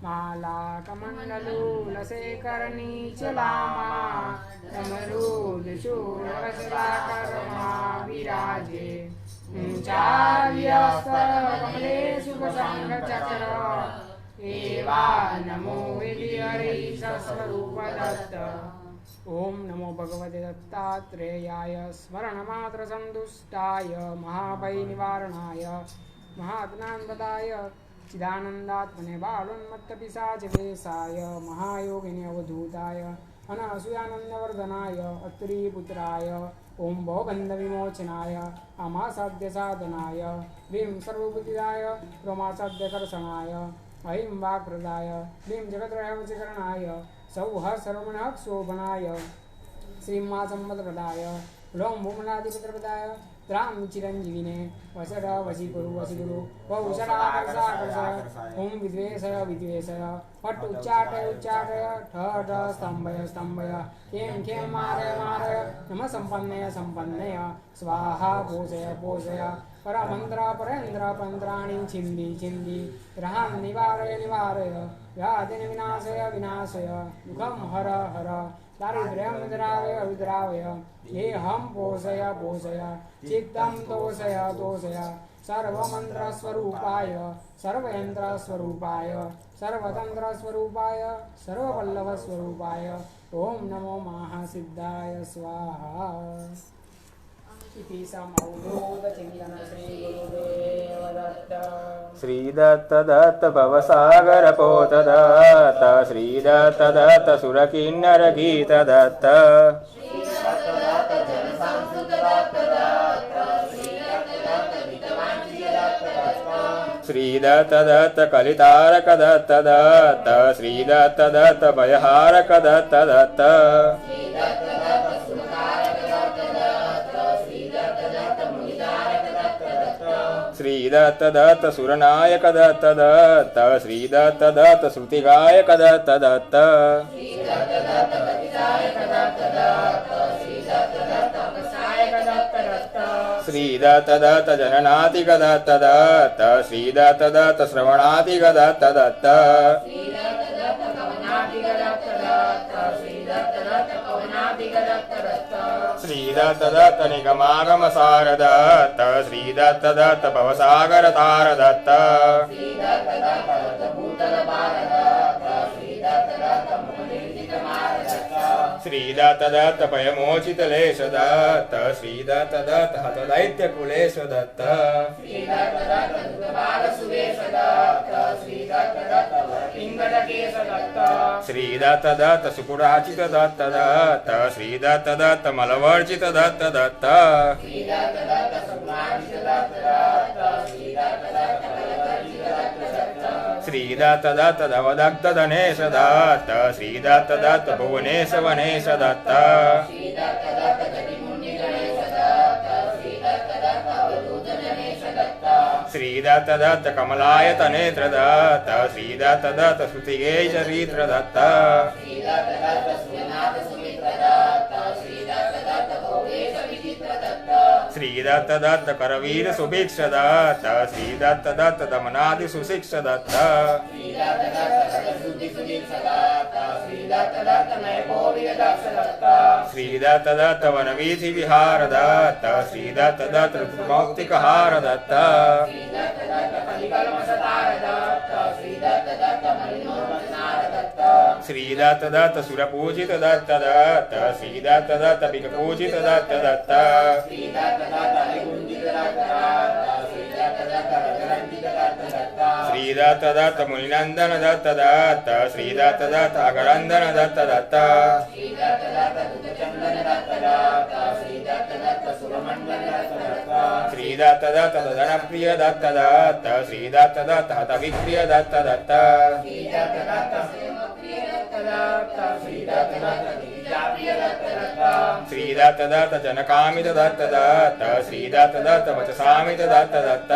मालाकमण्डलूलशेखरनीचलामा डमरूलशूलकशलाकर्मा विराजे चार्यस्तकमले शुभशङ्खचक्र एवा नमो विधिहरीशस्वरूपदत्त. ओम नमो भगवते दत्तात्रेयाय स्मरणमात्र संतुष्टाय महाभय निवारणाय महाज्ञानप्रदाय चिदानंदात्मने बालोन्मत्तपिशाचवेशाय महायोगिने अवधूताय अनसूयानन्दवर्धनाय अत्रिपुत्राय ओम भवबन्धविमोचनाय आमासाध्यसाधनाय ह्रीं सर्वबुद्धिदाय रोमासाध्यकर्षणाय ऐं वाक्प्रदाय ह्रीं जगत्रयवचकरणाय सौः सर्वमनः शोभनाय श्रीमा सम्मतप्रदाय ह्लौं भूमनादिपुत्रप्रदाय त्रां चिरञ्जीविने वसर वशीकुरु वशीकुरु वौषराकर्षाकर्ष ॐ विद्वेषय विद्वेषय फट् उच्चाटय उच्चाटय ठ ठ स्तम्भय स्तम्भय खें खें मारय मारय नमः सम्पन्नय सम्पन्नय स्वाहा पोषय पोषय परमन्त्र परेन्द्र पन्त्राणि छिन्दी छिन्दी ग्रहान् निवारय निवारय व्याधिन विनाशय विनाशय दुःखं हर हर दारिद्र्यं विद्रावय विद्रावय येहं पोषय पोषय चित्तं तोषय तोषय सर्वमन्त्रस्वरूपाय सर्वयन्त्रस्वरूपाय सर्वतन्त्रस्वरूपाय सर्ववल्लभस्वरूपाय ॐ नमो महासिद्धाय स्वाहा. श्री दत्त दत्त भवसागर पोत दत्त श्री दत्त दत्त सुरकिन्नर गीत दत्त श्री दत्त दत्त कलितारक दत्त दत्त श्री दत्त दत्त भयहारक दत्त दत्त श्री दत्त दत्त सुरनायक दत्त दत्त श्री दत्त दत्त श्रुतिगायक दत्त दत्त श्री दत्त दत्त जननातिक दत्त दत्त श्री दत्त दत्त श्रवणातिक दत्त दत्त श्री दत्त दत्त निगमागम सार दत्त श्री दत्त दत्त भवसागर तार दत्त श्री दत्त दत्त भयमोचित लेश दत्त श्री दत्त दत्त हत दैत्य कुलेश दत्त श्री दत्त दत्त सुपुराचित दत्त दत्त श्री दत्त दत्त मलवर्जित दत्त दत्त श्री दत्त दत्त दवदग्ध धनेश दत्त श्री दत्त दत्त भुवनेश वनेश दत्त श्री दत्त दत्त कमलायत नेत्र दत्त श्री दत्त दत्त श्रुतिगे चरित्र दत्त श्री दत्त दत्त करवीर सुभिक्ष दत्त श्री दत्त दत्त दमनादि सुशिक्ष दत्त श्रीदत्त दत्त वनवीथि विहार दत्त श्रीदत्त दत्त ऋतुमौक्तिकहार दत्त श्रीदत्त दत्त सुरपूजित दत्त दत्त श्रीदत्त दत्त बिकपूजित दत्त दत्त श्रीदत्त दत्त मुनिनंदन दत्त दत्त श्रीदत्त दत्त अगरंदन दत्त दत्त श्रीदत्त दत्त ददनप्रिय दत्त दत्त श्रीदत्त दत्त हतविप्रिय दत्त दत्त श्रीदत्त दत्त जनकामित दत्त दत्त श्रीदत्त दत्त वचसामित दत्त दत्त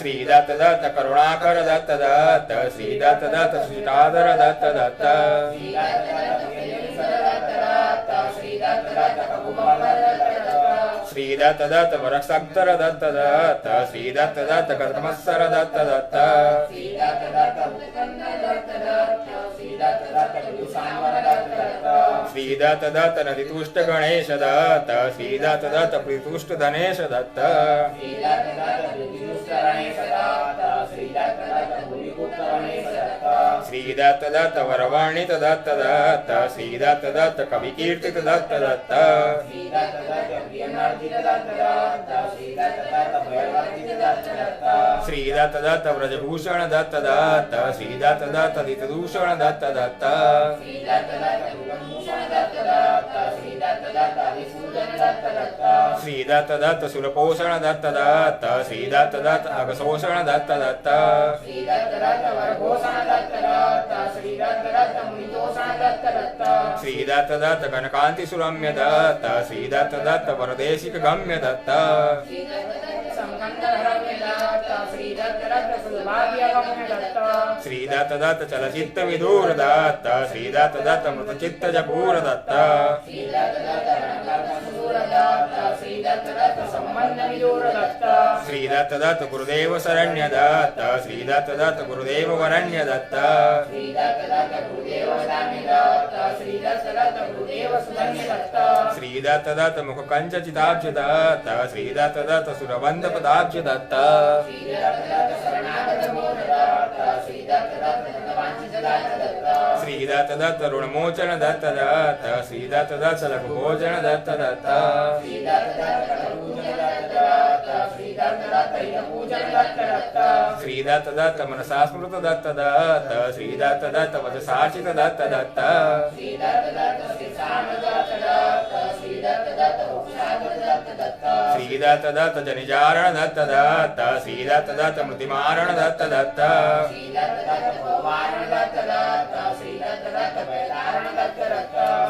श्रीदत्त दत्त करुणाकर दत्त दत्त श्रीदत्त दत्त सुचिताधर दत्त दत्त श्रीदत्त दत्त वरसक्तर दत्त दत्त श्रीदत्त दत्त कर्तमत्सर दत्त दत्त श्रीदत्त दत्त नदितुष्ट गणेश दत्त श्रीदत्त दत्त प्रीतुष्ट धनेश दत्त श्रीदत्त दत्त वरवर्णित दत्त दत्त श्रीदत्त दत्त कविकीर्तित दत्त दत्त श्रीदत्त दत्त व्रजभूषण दत्त दत्त श्रीदत्त दत्त दितदूषण दत्त दत्त श्रीदत्त दत्त सुरपोषण दत्त दत्त श्रीदत्त दत्त अगशोषण दत्त दत्त श्रीदत्त दत्त कनकांति सुरम्य दत्त श्रीदत्त दत्त वरदेशिक गम्य दत्त श्रीदत्त दत्त चलचित्त विदूर दत्त श्रीदत्त दत्त मृतचित्त जपूर दत्त श्रीदत्त दत्त गुरुदेव शरण्य दत्त श्रीदत्त दत्त गुरुदेव वरण्य दत्त श्रीदत्त दत्त मुख कंच चिताब्ज दत्त श्रीदत्त दत्त सुरवंद पदाब्ज दत्त श्रीदत्त दत्त ऋणमोचन दत्त दत्त श्रीदत्त दत्त लघुभोजन दत्त दत्त श्रीदत्त दत्त मनसा स्मृत दत्त दत्त श्रीदत्त दत्त वचसार्चित दत्त दत्त श्रीदत्त दत्त जनिजारण दत्त दत्त श्रीदत्त दत्त मृतिमारण दत्त दत्त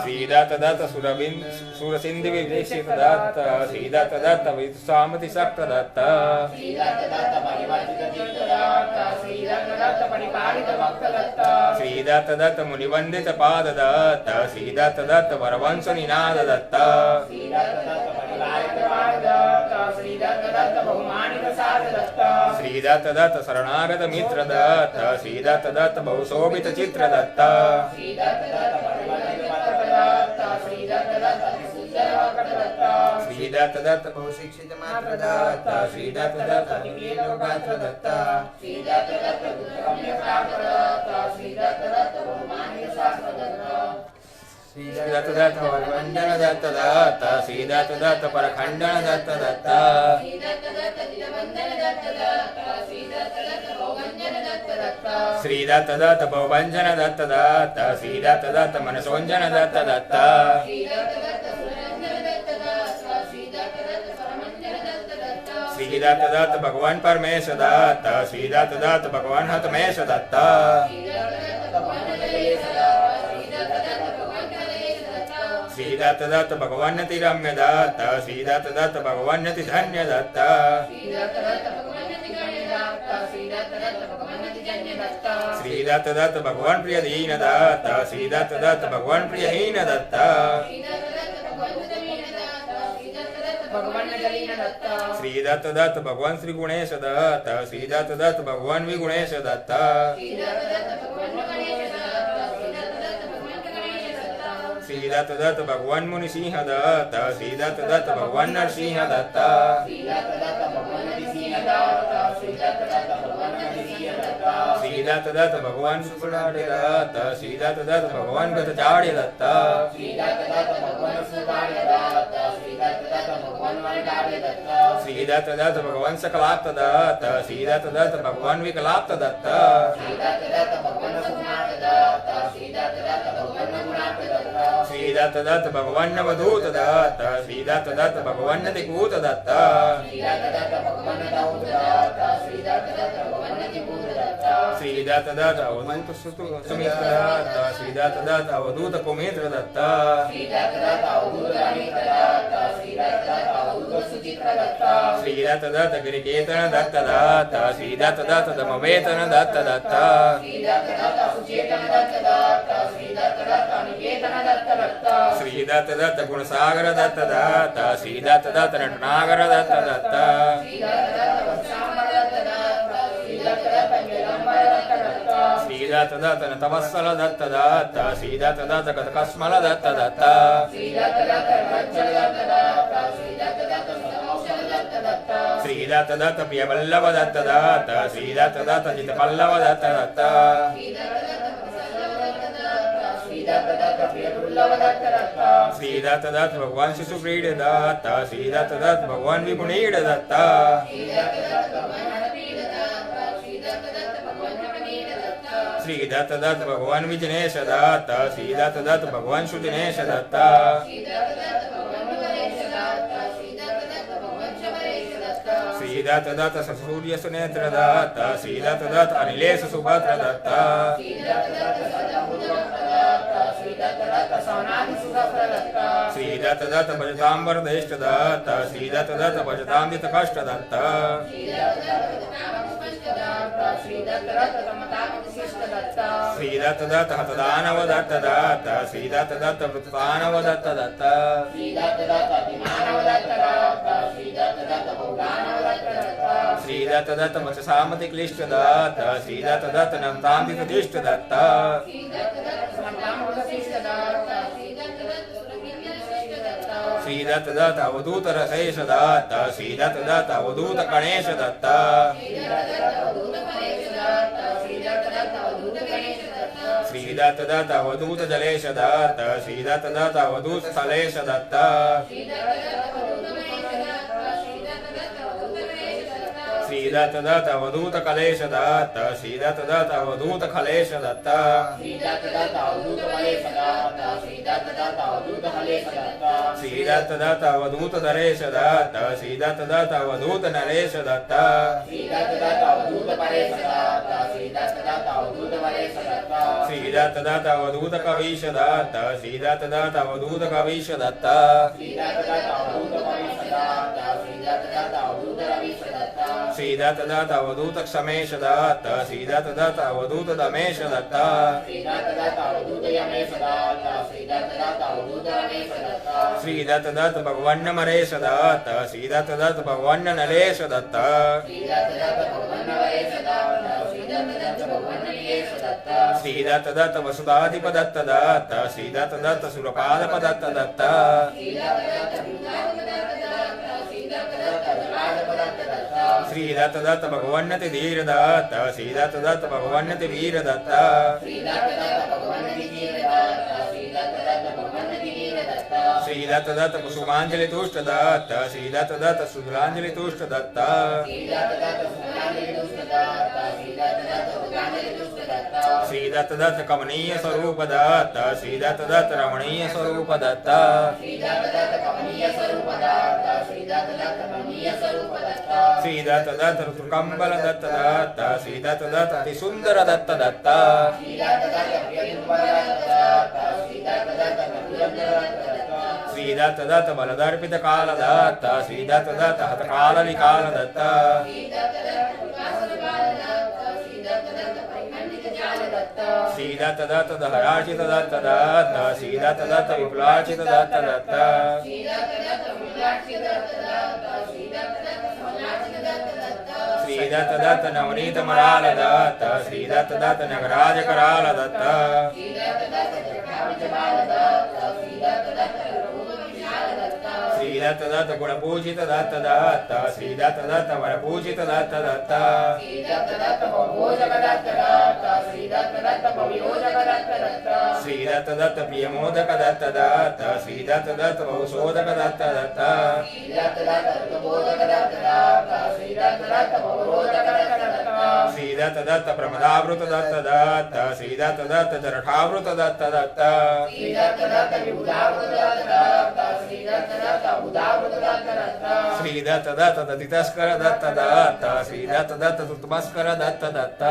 श्रीदत्त दत्त सुरसिंधि विवेशित दत्त श्रीदत्त दत्त विदुषामति सक्त दत्त श्रीदत्त दत्त मुनिवंदित पाद दत्त श्रीदत्त दत्त वरवंश निनाद दत्त श्रीदत्त दत्त शरणागत मित्र दत्त श्रीदत्त दत्त बहुशोभित चित्र दत्त श्रीदत्त दत्त बहुशिक्षित मात्र दत्त श्रीदत्त दत्त गात्र दत्त श्रीदत्त दत्त श्रीदत्त दत्त वरवंदन दत्त दत्त श्रीदत्त दत्त परखंडन दत्त दत्त श्रीदत्त दत्त बहुभंजन दत्त दत्त श्रीदत्त दत्त मनसोंजन दत्त दत्त श्रीदत्त दत्त भगवान परमेश दत्त श्रीदत्त दत्त भगवान हतमेश दत्त श्रीदत्त दत्त भगवान तिरम्य दत्त श्रीदत्त दत्त भगवान धन्य दत्त श्रीदत्त दत्त भगवान प्रिय दीन दत्त श्रीदत्त दत्त भगवान प्रियहीन दत्त श्रीदत्त दत्त भगवान श्री गुणेश दत्त श्रीदत्त दत्त भगवान विगुणेश दत्त श्रीदत्त दत्त भगवान मुनिसिंह दत्त श्रीदत्त दत्त भगवान नरसिंह दत्त श्रीदत्त दत्त भगवान सुपड़ाड़े दत्त श्रीदत्त दत्त भगवान गतचाड़े दत्त श्रीदत्त दत्त भगवान सकलाप्त दत्त श्रीदत्त दत्त भगवान विकलाप्त दत्त श्रीदत्त दत्त भगवान नवदूत दत्त श्रीदत्त दत्त भगवान नतिकूत दत्त श्रीदत्त दत्त अवधूत सुमित्र दत्त श्रीदत्त दत्त अवधूत कुमित्र दत्त श्रीदत्त दत्त गिरिकेतन दत्त दत्त श्रीदत्त दत्त दमवेतन दत्त दत्त श्रीदत्त दत्त गुणसागर दत्त दत्त श्रीदत्त दत्त नटनागर दत्त दत्त श्रीदत्त दत्त नतवत्सल दत्त दत्त श्रीदत्त दत्त गतकस्मल दत्त दत्त श्रीदत्त दत्त प्रियवल्लभ दत्त दत्त श्रीदत्त दत्त जितपल्लव दत्त दत्त श्रीदत्त दत्त भगवान शिशुप्रीड दत्त श्रीदत्त दत्त भगवान विगुणीड दत्त श्रीदत्त दत्त भगवान विजनेश दत्त श्रीदत्त दत्त भगवान सुजनेश दत्त श्रीदत्त दत्त सूर्य सुनेत्र दत्त श्रीदत्त दत्त अनिलेश सुभद्र दत्त श्रीदत्त दत्त भजतांबर देष्ट दत्त श्रीदत्त दत्त भजतांबित कष्ट दत्त श्रीदत्त दत्त हतदानव दत्त दत्त श्रीदत्त दत्त वृत्तानव दत्त दत्त श्रीदत्त दत्त मत्स्यामति क्लिष्ट दत्त श्रीदत्त दत्त नमतांबित दिष्ट दत्त श्रीदत्त दत्त अवधूत रसेश दत्त श्रीदत्त दत्त अवधूत गणेश दत्त श्रीदत्त दत्त अवधूत जलेश दत्त श्रीदत्त दत्त अवधूत स्थलेश दत्त श्रीदत्त दत्त अवधूत कलेश दत्त श्रीदत्त दत्त अवधूत खलेश दत्त श्रीदत्त दत्त अवधूत नरेश दत्त श्रीदत्त दत्त अवधूत नरेश दत्त श्रीदत्त दत्त अवधूत कवीश दत्त श्रीदत्त दत्त अवधूत कवीश दत्त श्रीदत्त दत्त अवधूत क्षमेश दत्त श्रीदत्त दत्त अवधूत दमेश दत्त श्रीदत्त दत्त भगवान मरेश दत्त श्रीदत्त दत्त भगवान नलेश दत्त श्रीदत्त दत्त वसुधाधिप दत्त दत्त श्रीदत्त दत्त सुरपादप दत्त दत्त श्रीदत्त दत्त भगवन्नति धीर दत्त श्रीदत्त दत्त भगवन्नति वीर दत्त श्रीदत्त दत्त कुसुमांजलि तुष्ट दत्त श्रीदत्त दत्त सुधरांजलि तुष्ट दत्त श्रीदत्त दत्त कमनीय स्वरूप दत्त श्रीदत्त दत्त रमणीय स्वरूप दत्त श्रीदत्त दत्त ऋतुकंबल दत्त दत्त श्रीदत्त दत्त अतिसुंदर दत्त दत्त श्रीदत्त दत्त बलदर्पित काल दत्त श्रीदत्त दत्त हतकाल विकाल दत्त श्रीदत्त दत्त दहरार्चित दत्त दत्त श्रीदत्त दत्त विपुलार्चित दत्त दत्त दत्त दत्त नवनीत मराल दत्त श्री दत्त दत्त नगराज कराल दत्त श्री दत्त दत्त गुण पूजित दत्त दत्त श्री दत्त दत्त वर पूजित दत्त दत्त श्री दत्त दत्त प्रिय मोदक दत्त दत्त श्री दत्त दत्त बहुशोधक दत्त दत्त श्री दत्त दत्त प्रमदावृत दत्त दत्त श्री दत्त दत्त जरठावृत दत्त दत्त श्री दत्त दत्त दतितस्कर दत्त दत्त श्री दत्त दत्त तुतमस्कर दत्त दत्त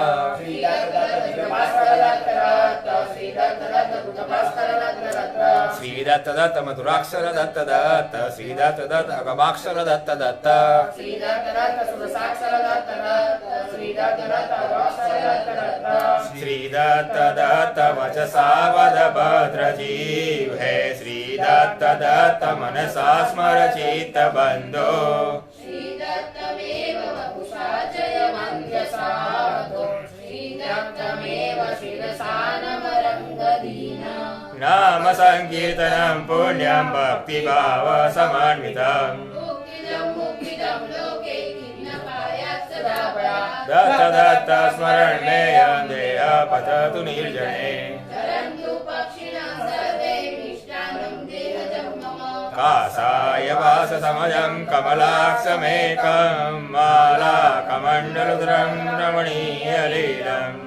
श्री दत्त दत्त मधुराक्षर दत्त दत्त श्री दत्त दत्त अगमाक्षर दत्त दत्त श्री दत्त दत्त वचसा वद भद्रजीव है श्री दत्त दत्त मनसा स्मर चित्त बंधो नाम संकीर्तनं पुण्यं भक्तिभाव समन्वितम् दत्त दत्त स्मरणमेयं देह पततु निर्जने कासाय वाससमजं कमलाक्षमेकं मालाकमण्डलुधरं रमणीयलीलम्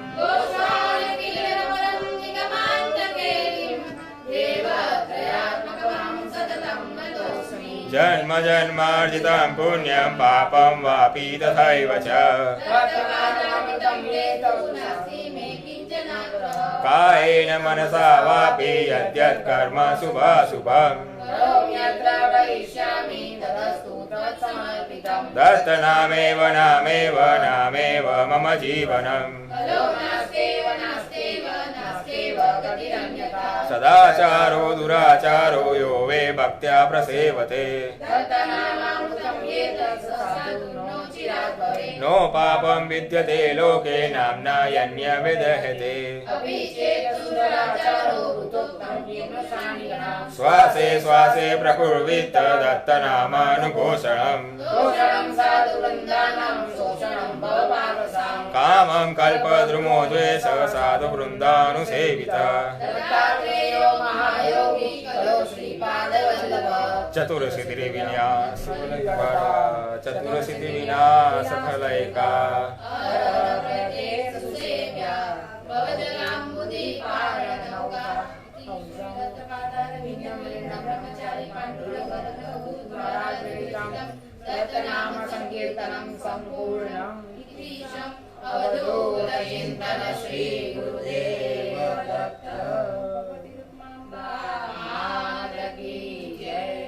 जन्म जन्मार्जितं पुण्यं पापं वापि तथैव च कायेन मनसा वापि यद्यत् कर्म शुभाशुभम् दत्त नामेव नामेव नामेव मम जीवनम् सदाचारो दुराचारो यो वे भक्त्या प्रसेवते नो पापं विद्यते लोके नाम्ना यन्य विदहते श्वासे श्वासे प्रकुर्वित दत्त नामानुघोषणम् कामं कल्पद्रुमो द्वेष साधु वृन्दानुसेविता चतुरसिद्धिविन्यास चतुरसिद्धिविनाश फलैका नाम संकीर्तनं संपूर्णम् अवधूत चिंतन श्री गुरुदेव दत्त मात की जय।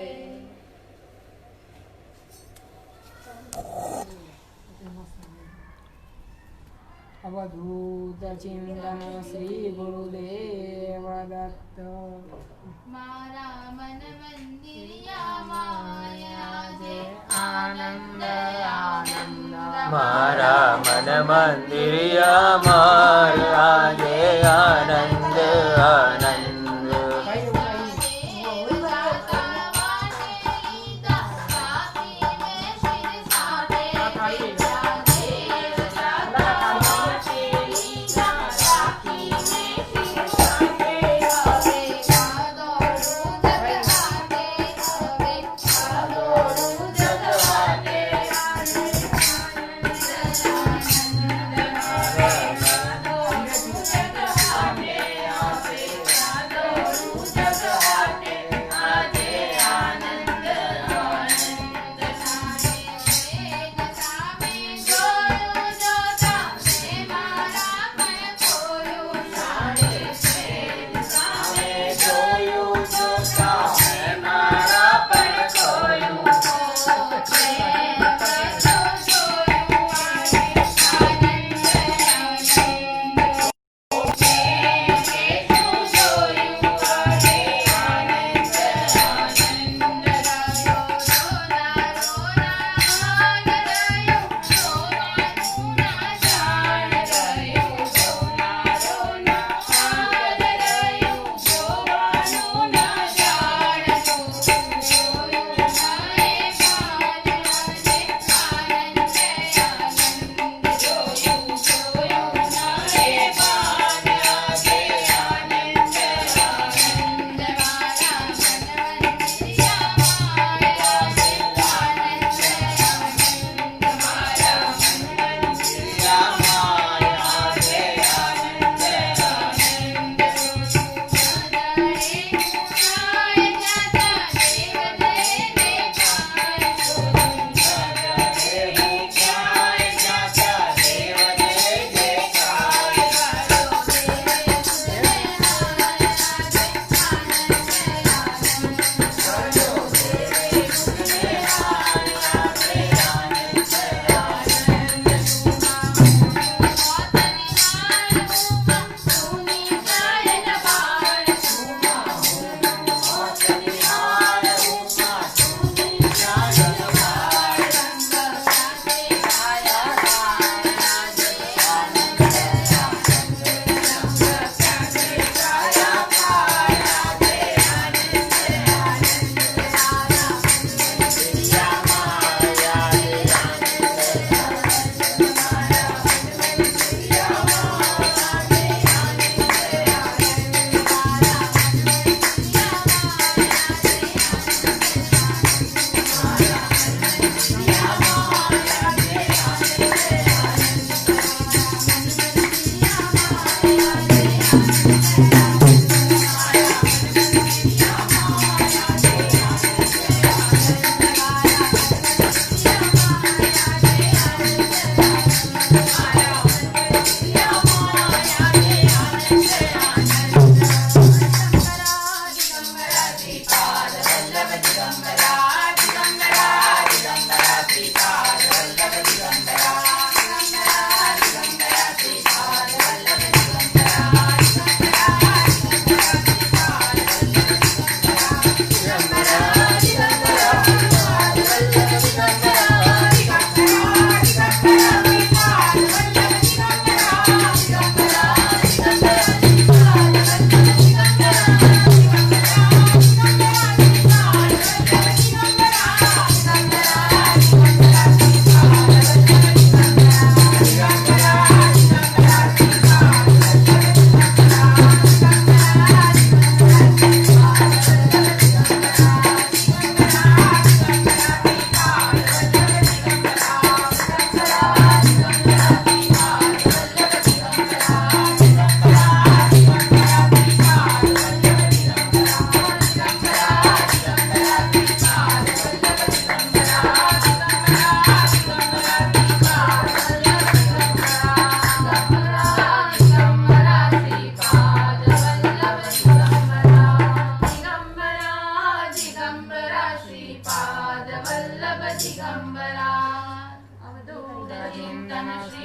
अवधूत चिंतन श्री गुरुदेव दत्त मारा मन मंदिरिया जे आनंद आनंद मारा मन मंदिरिया मारे आनंद आनंद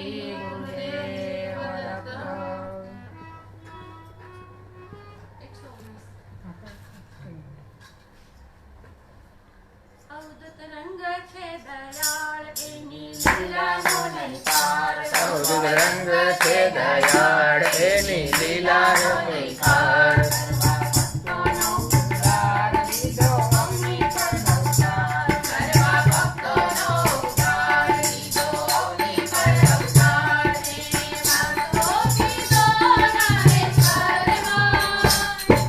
गुरुदेव दत्त। અવધૂત રંગ છે દયાળ એની લીલાનો નહીં પાર. અવધૂત રંગ છે દયાળ એની લીલાનો નહીં પાર. ભક્તોનો ઉદ્ધાર લીધો અવની પર અવતાર. કરવા ભક્તોનો ઉદ્ધાર લીધો અવની પર અવતાર. એણે વાંધો કીધો નારેશ્વરમાં.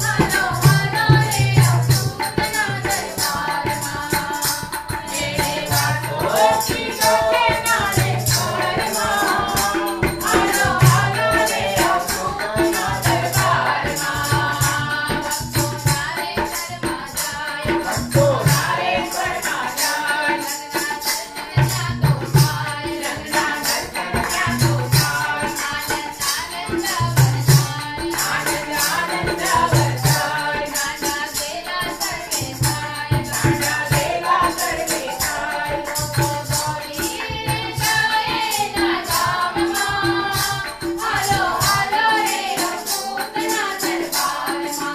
હાલો હાલો રે અવધૂતના દરબારમાં. એણે વાંધો કીધો નારેશ્વરમાં. હાલો હાલો રે અવધૂતના દરબારમાં. ભક્તો નારેશ્વરમાં જાય. રંગના દર્શન ક્યાં તો થાય. આનંદ આનંદ વરસાય. નાના દેલા સર્વે થાય. નાના દેલા સર્વે થાય. લોકો દોડીને જાય એના ધામમાં. હાલો હાલો રે અવધૂતના દરબારમાં.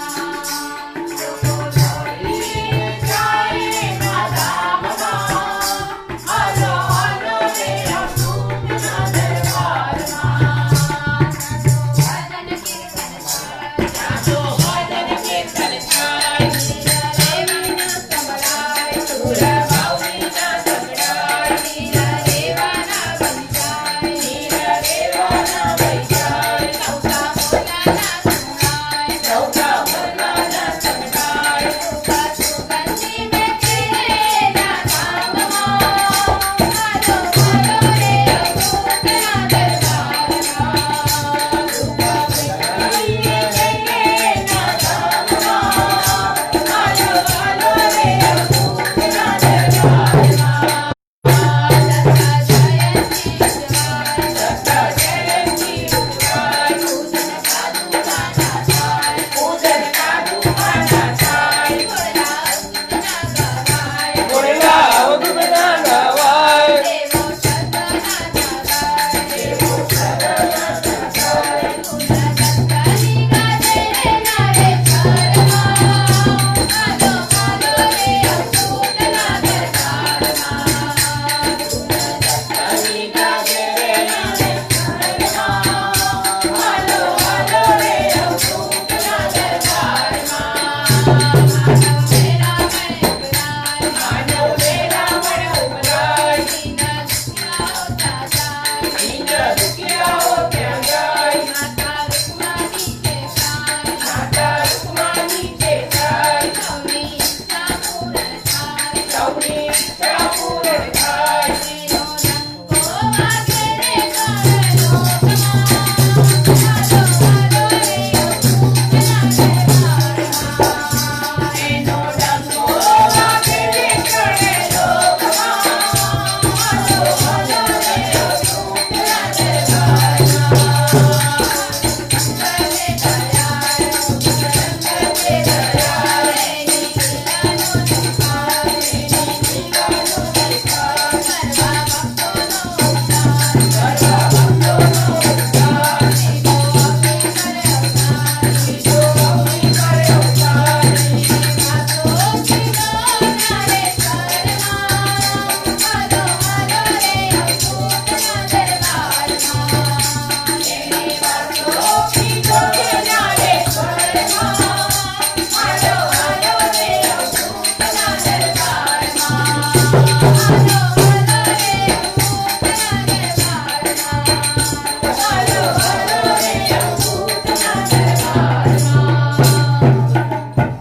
લોકો દોડીને જાય એના ધામમાં. હાલો હાલો રે અવધૂતના દરબારમાં. ભજન કીર્તન થાય. જાતો ભજન કીર્તન થાય. રેવાના સંભળાય. સુર ભાવના સંભળાય. રેવાના વંચાય. રેવાના વંચાય. નૌકા બોલાના સંભળાય. નૌકા બોલાના સંભળાય. સુખા સુગંધી બેઠે એના ધામમાં. હાલો હાલો રે અવધૂતના દરબારમાં. સુખા સુગંધી બેઠે એના ધામમાં. હાલો હાલો રે અવધૂતના દરબારમાં. દત્તા જયંતી જવાય. દત્તા જયંતી જવાય. પૂજન સાધુમાના થાય. પૂજન સાધુમાના થાય. બોલા અવધૂતના ગવાય. બોલા અવધૂતના ગવાય. દેવો સદના જગાય. દેવો સદના જગાય. પૂજા દત્તાની ગાજે નારેશ્વરમાં. હાલો હાલો રે અવધૂતના દરબારમાં. દત્તાની ગાજે નારેશ્વરમાં. હાલો હાલો રે અવધૂતના દરબારમાં. માનવ મેળામણ ઉભરાય. દીના દુખિયાઓ ત્યાં જાય. દીના દુખિયાઓ ત્યાં જાય. માતા રૂકમાની કે જાય. માતા રૂકમાની જે જાય. સૌની ઈચ્છા પૂર્ણ થાય. સૌની ઈચ્છા પૂર્ણ થાય. એનો ડંકો વાગે રે ગણલોકમાં. હાલો હાલો રે અવધૂતના દરબારમાં. એનો ડંકો વાગે રે ગણલોકમાં. હાલો હાલો રે અવધૂતના દરબારમાં. રંગે દયાળ. રંગે દયાળ. એની લીલાનો નિખાર. એની લીલાનો નિખાર. કરવા ભક્તોનો ઉદ્ધાર. કરવા ભક્તોનો ઉદ્ધાર. લીધો અવની પર અવતાર. લીધો અવની પર અવતાર. એની વાતો કીધો નારેશ્વરમાં. હાલો હાલો રે અવધૂતના દરબારમાં. એની વાતો કીધો નારેશ્વરમાં. હાલો હાલો રે અવધૂતના દરબારમાં. હાલો હાલો રે અવધૂતના દરબારમાં. હાલો હાલો રે અવધૂતના દરબારમાં.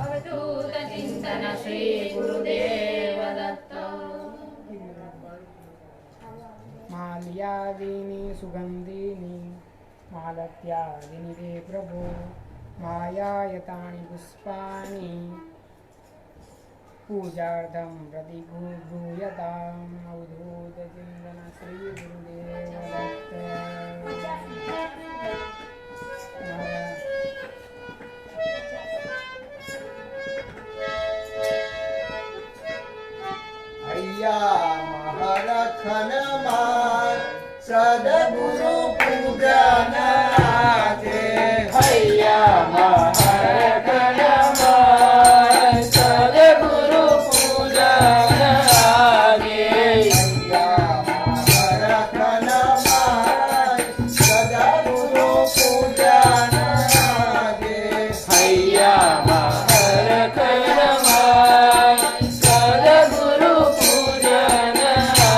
અવધૂત ચિંતન શ્રી ગુરુદેવ દત્ત. माल्यादिनी सुगन्धिनी मालत्यादिनी ते प्रभो मायायतानि पुष्पाणि पूजार्थं प्रतिगृह्यताम् अवधूतचिन्तन श्री गुरुदेव दत्त। હૈયા મહારખનમાં સદગુરુ ગુરુ પૂજન આજે હૈયામાં હરખનમાય સદગુરુ પૂજન આજે હૈયામાં હરખનમાય સદગુરુ પૂજન આજે હૈયામાં હરખનમાય સદગુરુ પૂજન આજે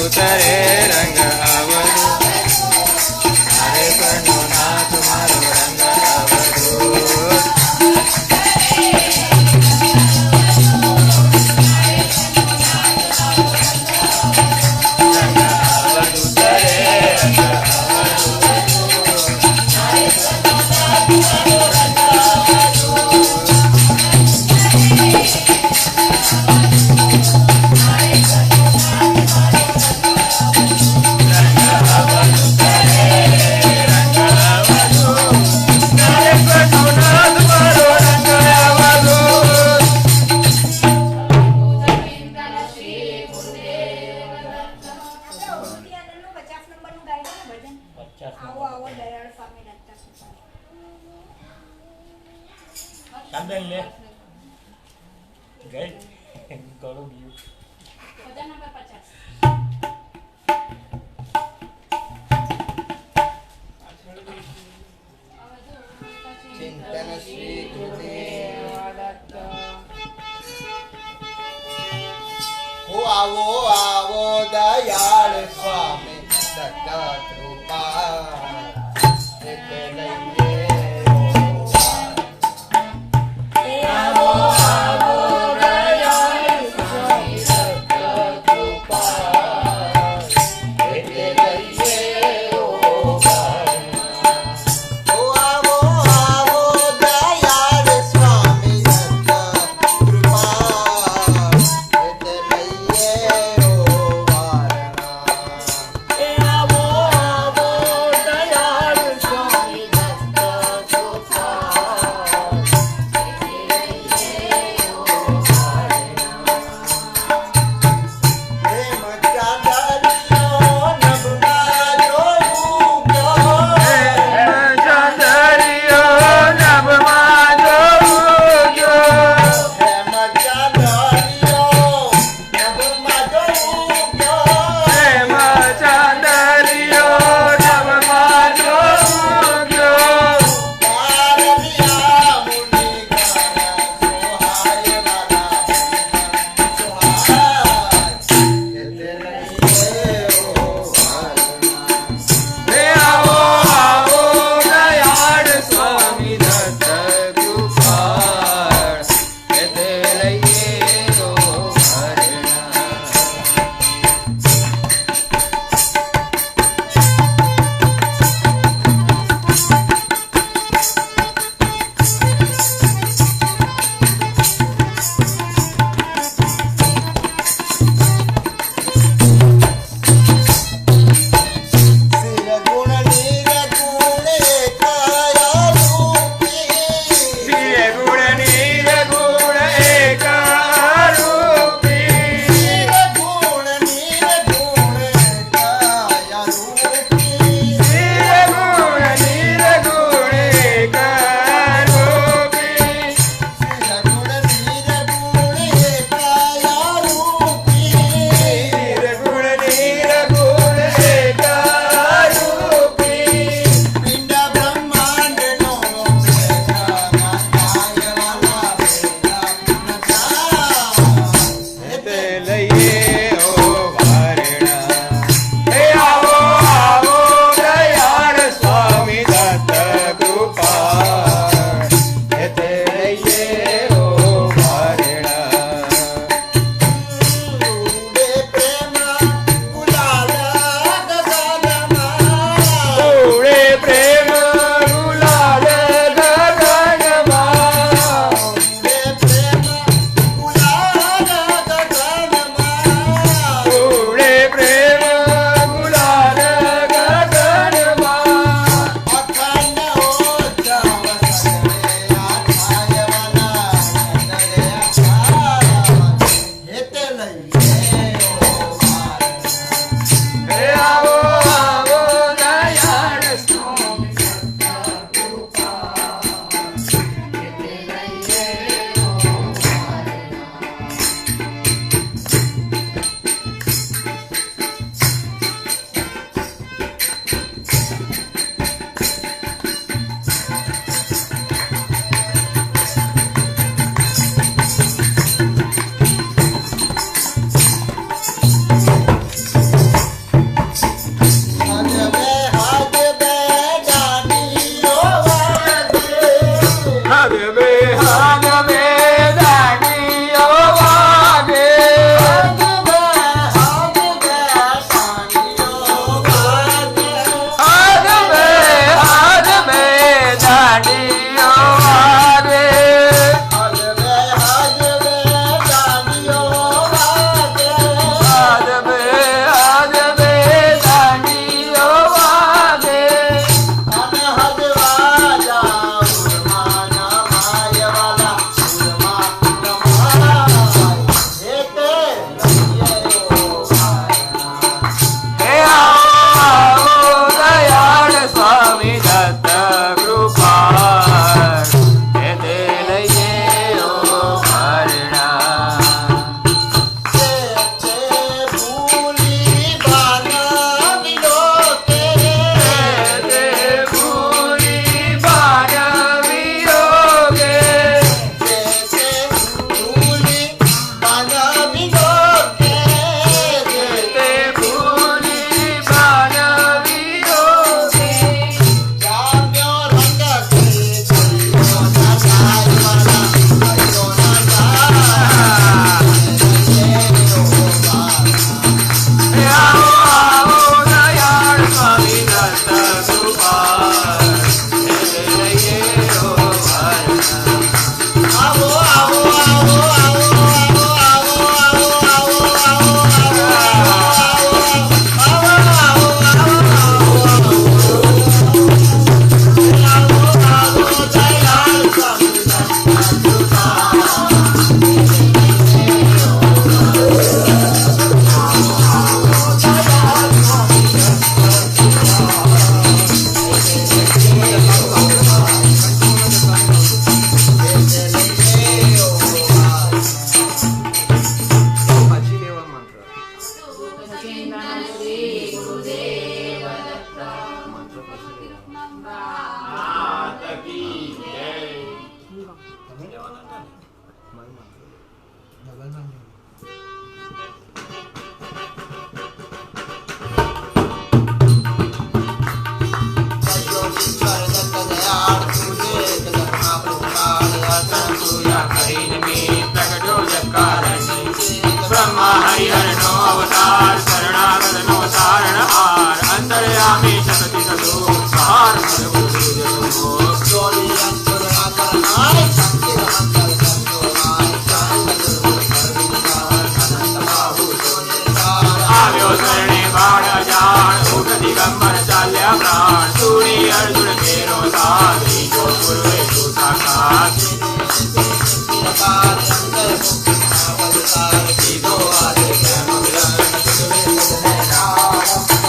ઉતરે રંગ આવરું મારે પરનો નાથ મારો રંગ આવરું Candle le. Guys, kalau view. Nambah 50. આવો આવો દયાળ સ્વામી દત્ત કૃપા એટલે લઈએ આવો આવો દયાળ સ્વામી દત્ત કૃપા એટલે લઈએ ઓ આવો આવો દયાળ સ્વામી દત્ત કૃપા એટલે લઈએ ઓ વારણા આવો આવો नमामि शतति सदुपहार जोड़ी अंकुरा करनाय शक्ति मंत्र संतोनाय अनंत बाहु सोनेदार आव्यो शरणे बाण जान उठ दिगंबर चाल्या प्राण सूरी अर्जुन केरो साथ जो पूर्वे जो साक्षात प्रकार अंतर मुक्ति महावतार की दो आदि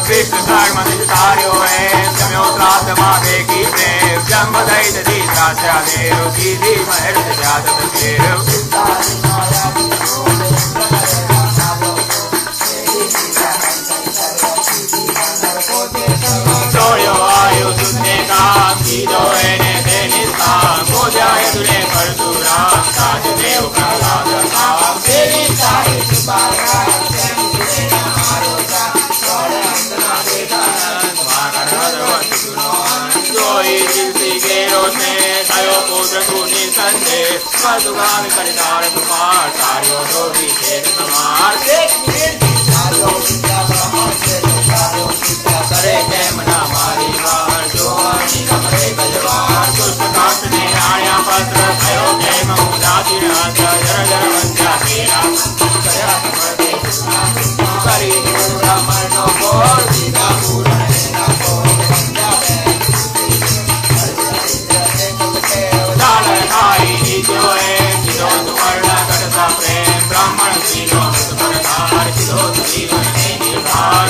कृष्ण धर्म निधार्यो है जम्यो त्रास मागे की प्रेम जन्म दैत दीता देव की दी महर जात देव सोयो आयु सुनने काम की दो एने देने काम हो जाए तुझे परशुराम साज देव प्रहलाद काम तेरी सारी सुपारा मधुगामी कलितार कुमार कार्यो दोरी चेत कुमार करे जय मना मारी वार जो आनी कमरे गजवार दुष्ट काष्ट ने आया पत्र भयो जय ममुदासी राजा जर जर वंद्या तेरा कया समर्थे करी दूरा मरनो बोल सीधा पूर्ण है ना बोल वंद्या जो है जिलो सुवर्ण कटसा प्रेम ब्राह्मण सीनो सुपरधार जिलो जीवन में निर्धार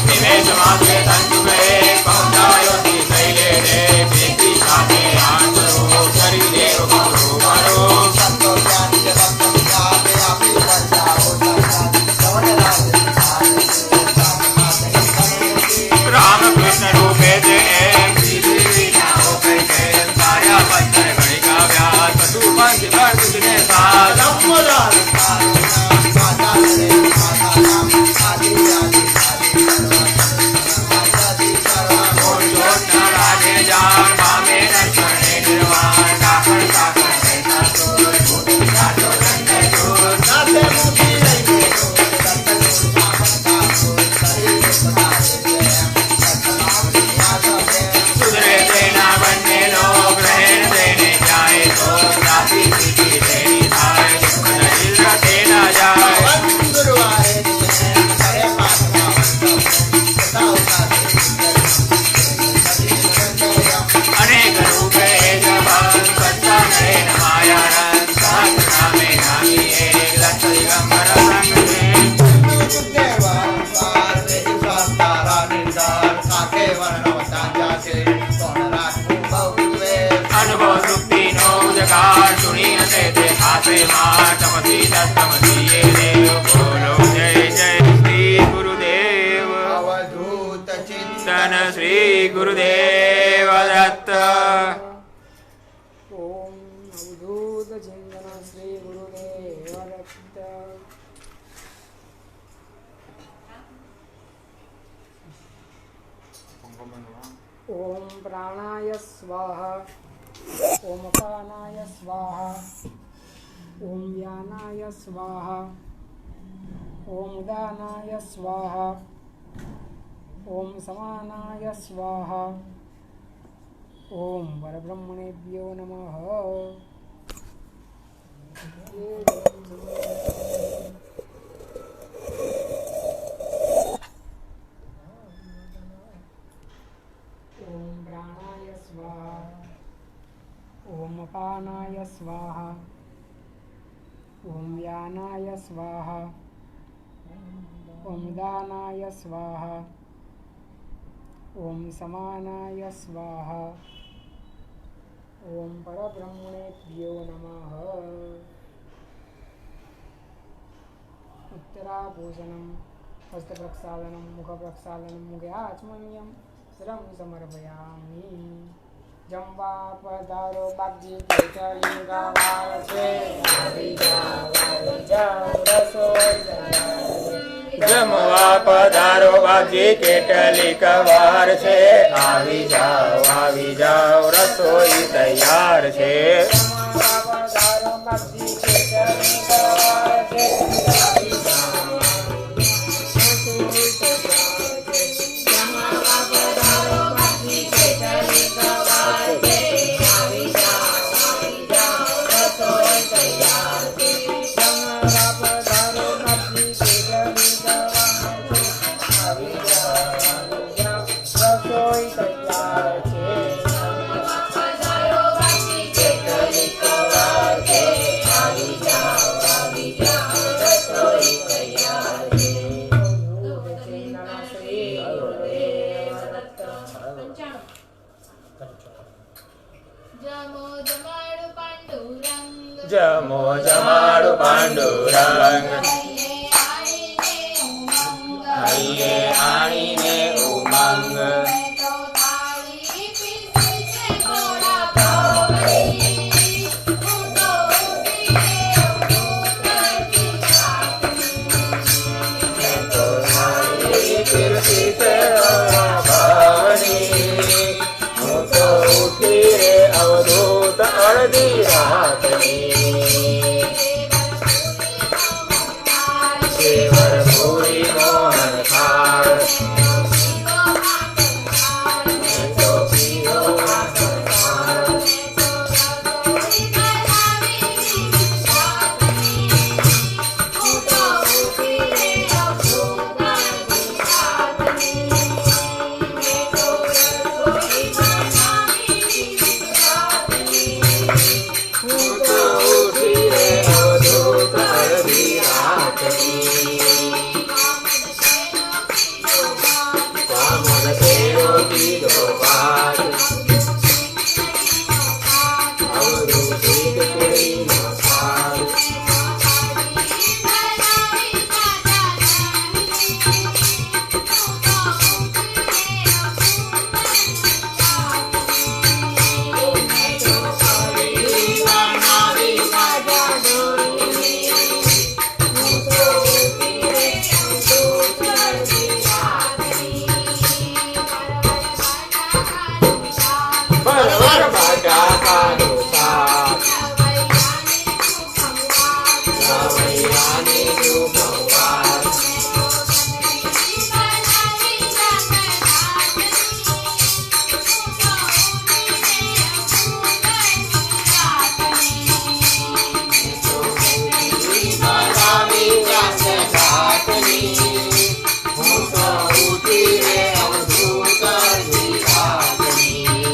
निवेश मात्रे तंजुगे पहुंचायो दी शैले रे बेटी साथे आंचरो शरीरे करो करो संतो ज्ञान जगत विचारे अपि बचाओ राम कृष्ण रूपे जय श्री नाम करके साया पत्थर बड़ी का व्यास पशु पंच भर तुझने साथ अम्मदार माता रे माता नाम आदि आदि और जो नाराजे जान मामे नरसने निर्वाण दाखर दाखर रहता सोर मोदी जातो रंगे जोर नाते मुझी रही सुधरे देना बनने लोग रहन देने जाए तो जाति की देनी थाए नजिल रखे ना जाए गुरुवारे करे पात्मा अनेक रूप है जबान सच्चा नयन माया रंग साथ नामे नामी एक लक्ष दिगंबर संग अनुभव तृप्ति नो जगार सुनी हसे देखासे मार तमसी दत्तमसी ये देव बोलो जय जय श्री गुरुदेव अवधूत चिंतन श्री गुरुदेव दत्त ओम अवधूत चिंतन श्री गुरुदेव दत्त। ओम प्राणाय स्वाहा ओम अपानाय स्वाहा ओम व्यानाय स्वाहा ओम उदानाय स्वाहा ओम समानाय स्वाहा ओम परब्रह्मणेभ्यो नमः। ओम प्राणाय स्वाहा ओम अपानाय स्वाहा ओम व्यानाय स्वाहा ओम दानाय स्वाहा ओम समानाय स्वाहा ओम परब्रह्मणेभ्यो नमः। उत्तराभूषणं हस्तप्रक्षालनं मुखप्रक्षालनं मुखे आचमनीयं सर्वं समर्पयामि। जम्बा पधारो बागजी केसरी गवार छे આવી જાઓ રસોઈ જમવા પધારો બાજી કેટલી કવાર છે આવી જાઓ રસોઈ તૈયાર છે જમવા પધારો બાપજી ખેતરની ગવાય છે આવી જાઓ જમવા પધારો બાપજી ખેતરની ગવાય છે આવી જાઓ રસોઈ તૈયાર છે જમવા પધારો બાપજી ખેતરની ગવાય છે આવી જાઓ રસોઈ તૈયાર છે પધારો બાપજી ખેતરની ગવાય છે આવી જાઓ રસોઈ તૈયાર છે જમો જમાડું પાંડુરંગ જમો જમાડો પાંડુરંગ હૈયે આણીને ઉમંગ મેં તો તાળી પીસી છે ઘોડા ભાવની હું તો ઉઠીને ઉતરતી પીરસી છે ભાવની હું તો ઉઠી રે અવધૂત અડધી રાતની સેવર પૂરી મોહન થાળ મેં તો પીવો ભાતર થાળ હું તો ઉઠી રે અવધૂત અડધી રાતની કામન તેરો કીધો વાત અવધૂત કુળીનો થાળ પરવર બટાકાનું શાક રવૈયાની સુખવાસ બનાવી જાતે જાતની હું તો ઉઠી રે અવધૂત અડધી રાતની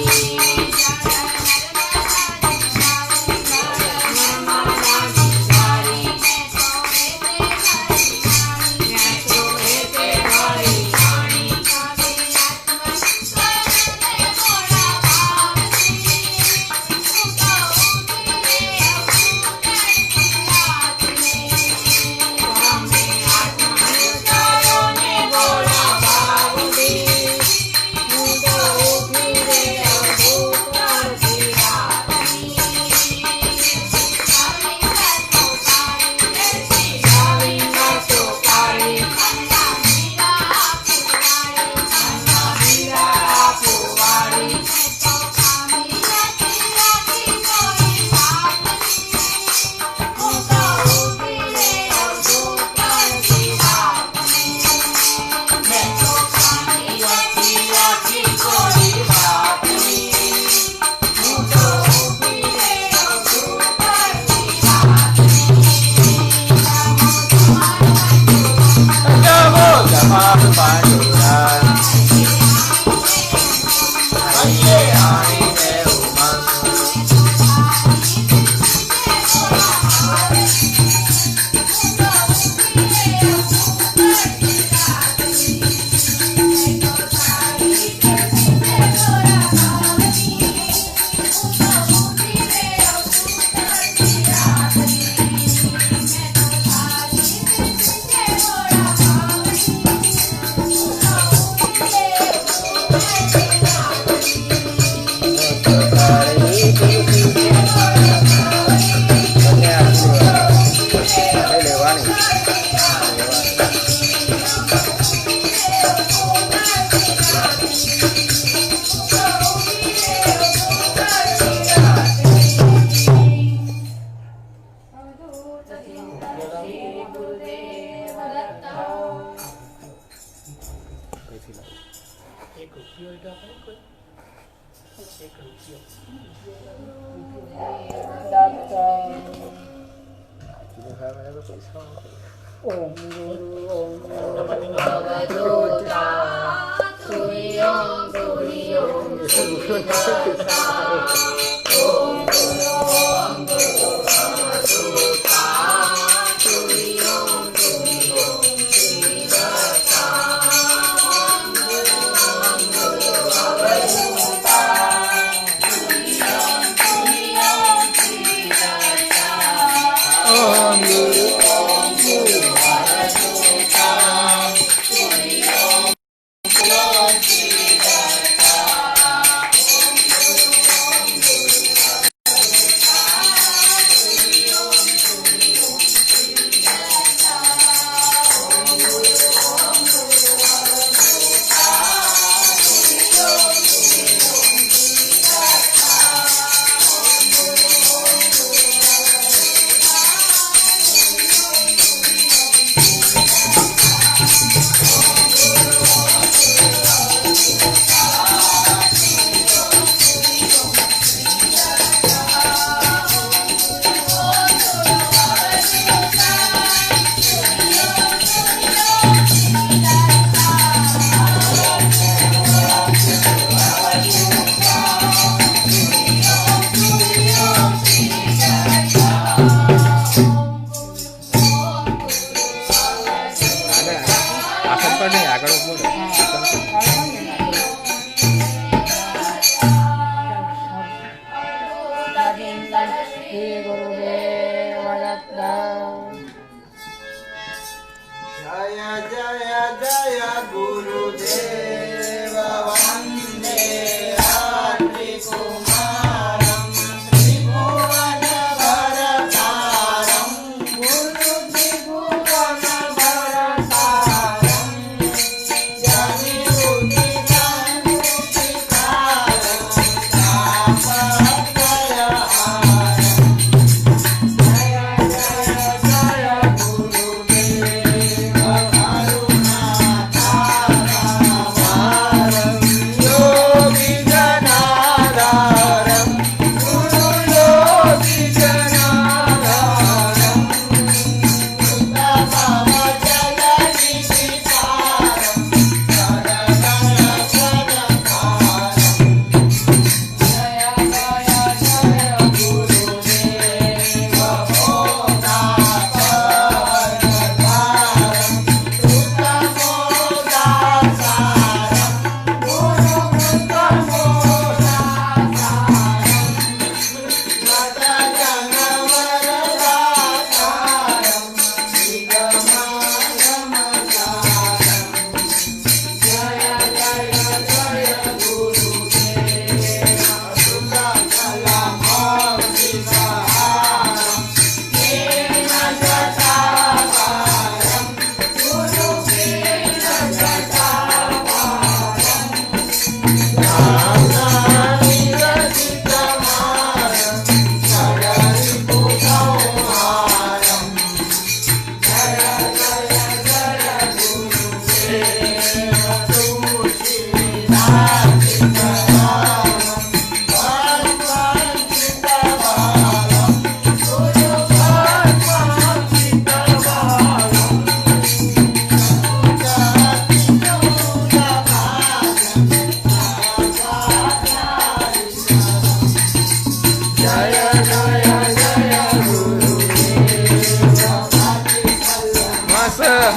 શ્રી ગુરુદેવ દત્ત. કઈથી લાવું? એક રૂપિયો એટલે આપણે કોઈ એક રૂપિયો કીધું સાહેબ, મને તો પૈસા ઓમ ગુરુ ઓમ ભગવદોતા તુર્યં તુર્યો ઓમ ગુરુ ઓમ ગુરુ ભગવદોતા તુર્યં તુર્યો શ્રીદત્તા. ઓમ ગુરુ ભગવદોતા તુર્યં તુર્યો શ્રીદત્તા. ઓમ ગુરુ આસન પર નહીં, આગળ ઉભો રહે. શ્રી ગુરુદેવ દત્ત. જય જય જય ગુરુદેવ વંદે રાત્રિકુમારં ત્રિભુવન ભરતારં ગુરુ ત્રિભુવન ભરતારં જનિરુતિકારં તાપત્રયહારં. જય જય જય ગુરુદેવ કરુણાધારમ યોગી જનાધારમ ગુરુ યોગી જનાધારમ ઉત્તમમ જગદીશિતારમ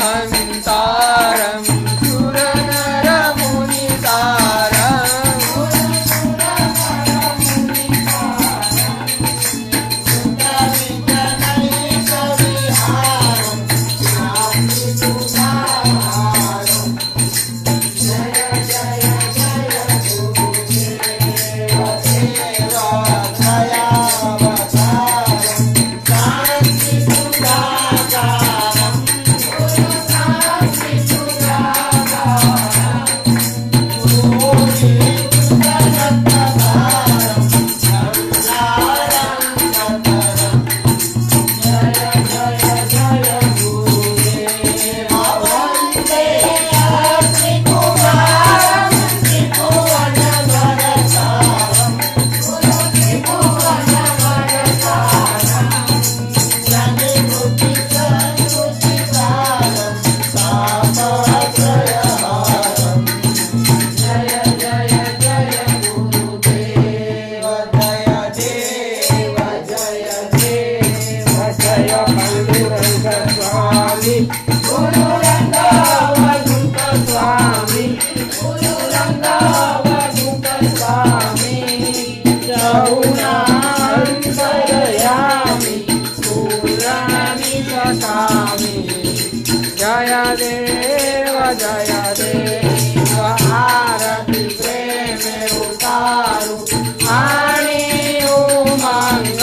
હંતારમ સુર નર મુનિ શાંતિ સુધાકારમ ગુરુ स्वामी जय देव आरती प्रेम उतारू आणी उमंग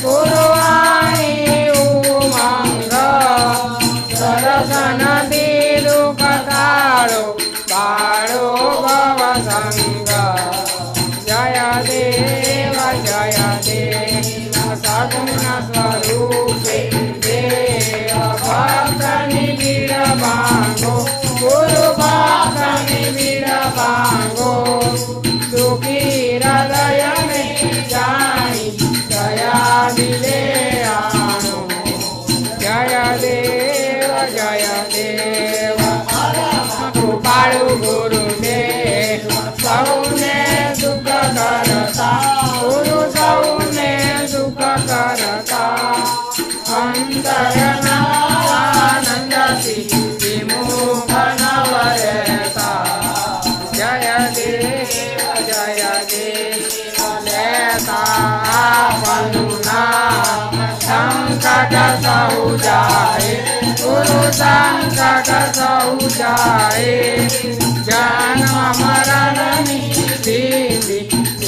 गुरु आणी उमंग दर्शन दिलु कथाळो बाळो भव संग जय देव सगुण स्वरूपे देव भक्त निबिड़ भांगो गुरु भक्त निबिड़ भांगो दुखी हृदय में जानी दया दिले आनो जय देव कृपाळु गुरुदेव सौने दुख करता गुरु सौने दुख करता अंतरनानंद विमुख नवरता जय देव लेता पनुना संकट सहु जाए गुरु संकट सहु जाए जन्म मरण निधि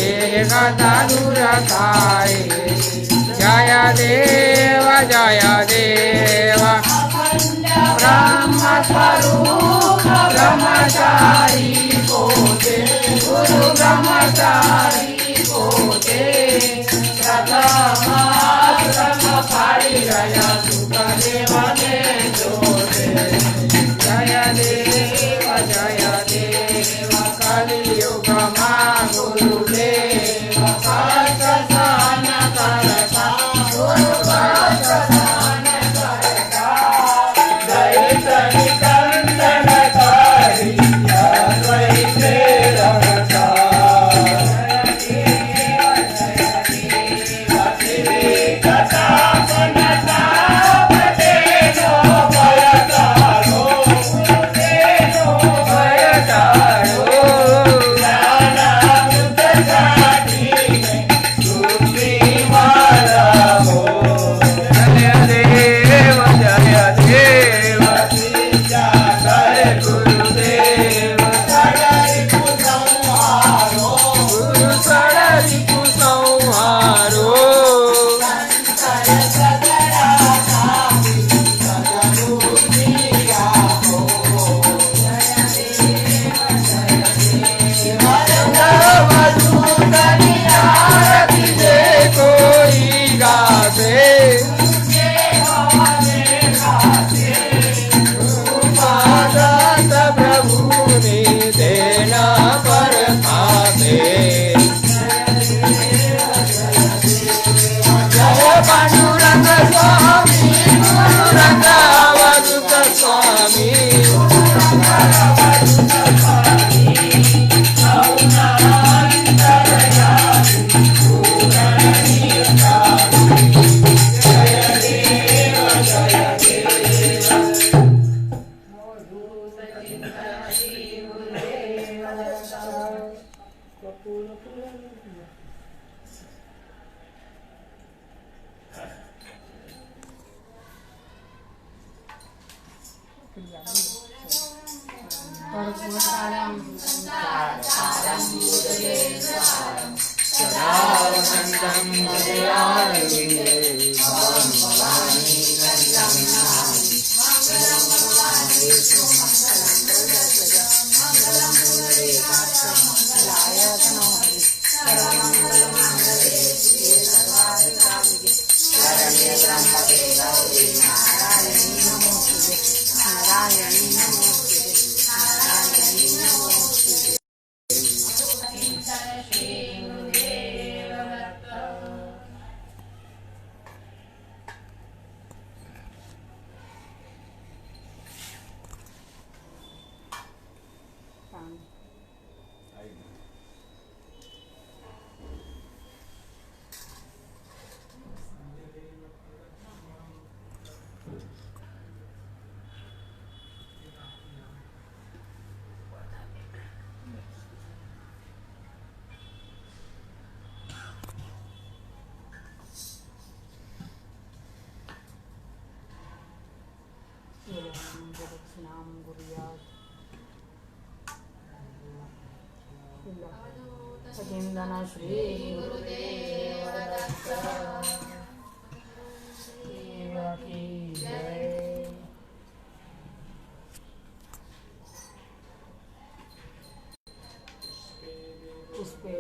एकता दूर थाए जय देव ब्रह्म स्वरूप ब्रह्मचारी पोते गुरु ब्रह्मचारी पोते प्रथम पाड़ी गया सुख देव के जोते जय देव कलियुग मा गुरुदेव भक्त सान करता गुरु भक्त सान करता दैत निकंदन करी अद्वैते रहता स्नान कुर्यात् सचिन्दन श्री गुरुदेव दत्त देव की जय। पुष्पे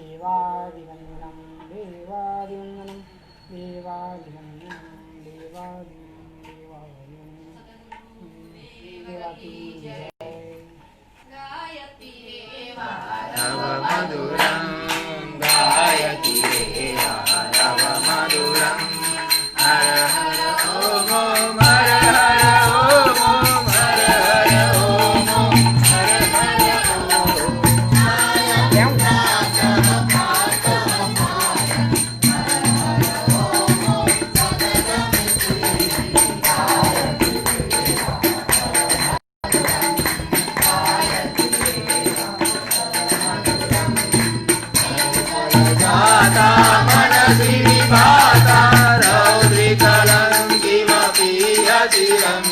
देवादिवन्दनं देवादिवन्दनं देवादिवन्दनं देवादिवन्दनं देवा की जय। नव मधुरं गायति देवा नव मधुरं हर हर ओम ओम हर हर ओम ओम हर हर ओम ओम हर हर ओम गाता मनसि विभाता रौद्रिकलं किमपि अचिरं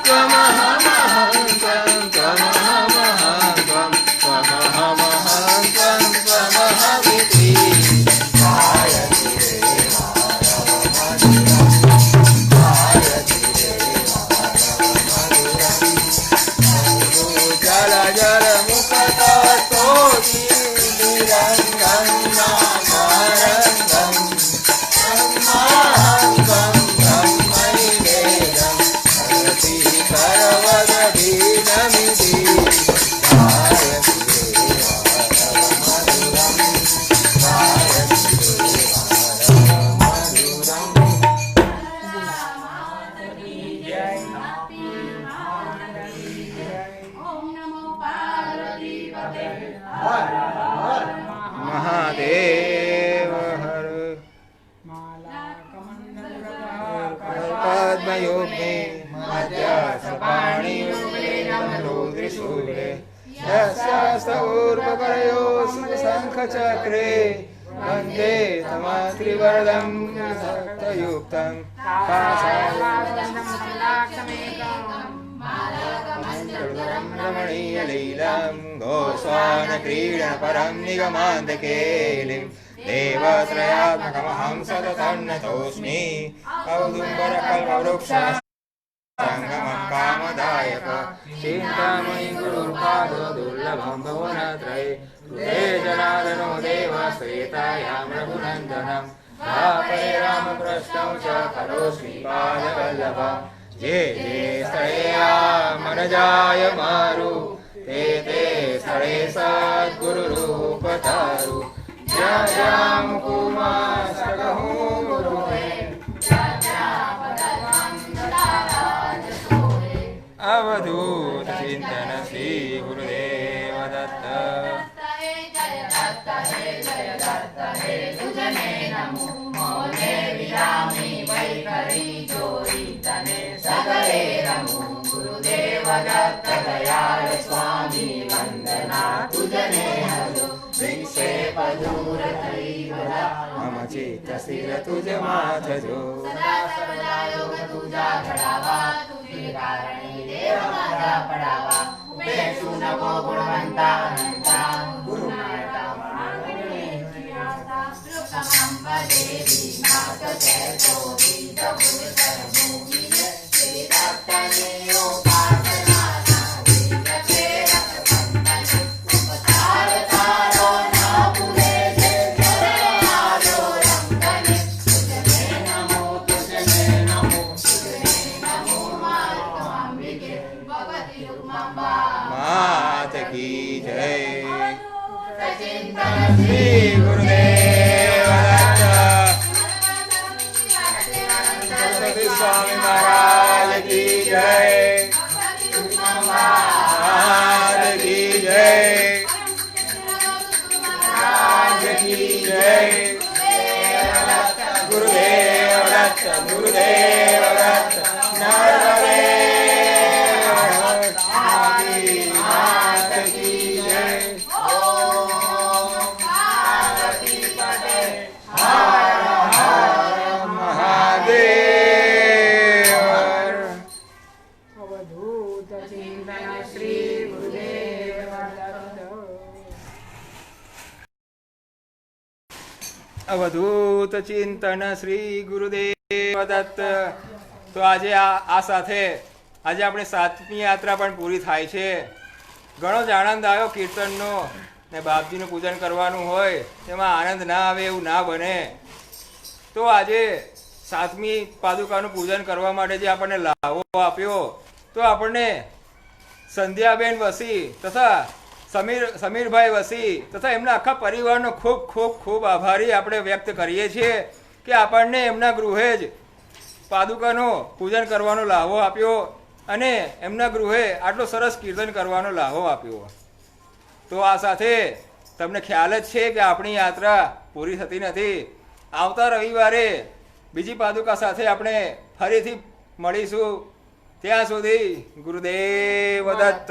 त्वमहमहं त्वं त्वमहमहं त्वं त्वमहमहं त्वं त्वमहमिति गायति देवा गायति देवा जल जल मुखतस्तोति निरङ्गं नामरङ्गं ब्रह्माङ्गं ब्रह्मैवेदं हरति सर्वदभिनमिति गायति देवा मधुरं गायति देवा महादेव हर पद्मयोगे मध्यसपाणियोगे रुद्रशूले यस्यास्तूर्पकरयो शङ्खचक्रे वन्दे तमात्रिवरदं शक्तयुक्तं रमणीयलीलं गोस्वानक्रीडनपरं निगमान्तकेलिं देवत्रयात्मकमहं सततं नतोऽस्मि औदुम्बरकल्पवृक्षसङ्गमं कामदायक चिन्तामणिं गुरुर्पादो दुर्लभं भुवनत्रये कृते जनार्दनो देव श्वेतायां रघुनन्दनं द्वापरे रामकृष्णौ च करोस्मि पादवल्लभम् जे जे स्थळे मन जाय मारू ते ते स्थळे सद्गुरुरूप तारू ज्या ज्या मुकुमा सगहू गुरुवे अवधूत चिंतन श्री गुरुदेव दत्त जय दत्त हे तुझने नमो मोने विरामी वैखरी जोई तने सगळे रमू गुरुदेव दत्त दयाळ स्वामी वंदना तुझने हजो विक्षेप दूर तरी बला मम चित्त स्थिर तुझ माथ जो सदा सर्वदा योग तुझा घडावा तुझे कारणी देव माझा पडावा उपेक्षू नको गुणवंता अनंता गुरुनाथा मात की जय। श्री गुरुदेव दत्त सरस्वती स्वामी महाराज की जय। महाराज की जय। महाराज की जय। गुरुदेव અવધૂત ચિંતન શ્રી ગુરુદેવ દત્ત. તો આજે આ સાથે આજે આપણે 7મી યાત્રા પણ પૂરી થાય છે. ઘણો જ આનંદ આવ્યો કીર્તનનો, ને બાપજીનું પૂજન કરવાનું હોય તેમાં આનંદ ના આવે એવું ના બને. તો આજે 7મી પાદુકાનું પૂજન કરવા માટે જે આપણને લાવો આપ્યો, તો આપણને સંધ્યાબેન વસી તથા સમીરભાઈ વસી તથા એમના આખા પરિવારનો ખૂબ ખૂબ ખૂબ આભારી આપણે વ્યક્ત કરીએ છીએ કે આપણને એમના ગૃહે જ પાદુકાનો પૂજન કરવાનો લાહો આપ્યો અને એમના ગૃહે આટલો સરસ કીર્તન કરવાનો લાહો આપ્યો. તો આ સાથે તમને ખ્યાલ જ છે કે આપણી યાત્રા પૂરી થતી નથી. આવતા રવિવારે બીજી પાદુકા સાથે આપણે ફરીથી મળીશું. ત્યાં સુધી ગુરુદેવ દત્ત.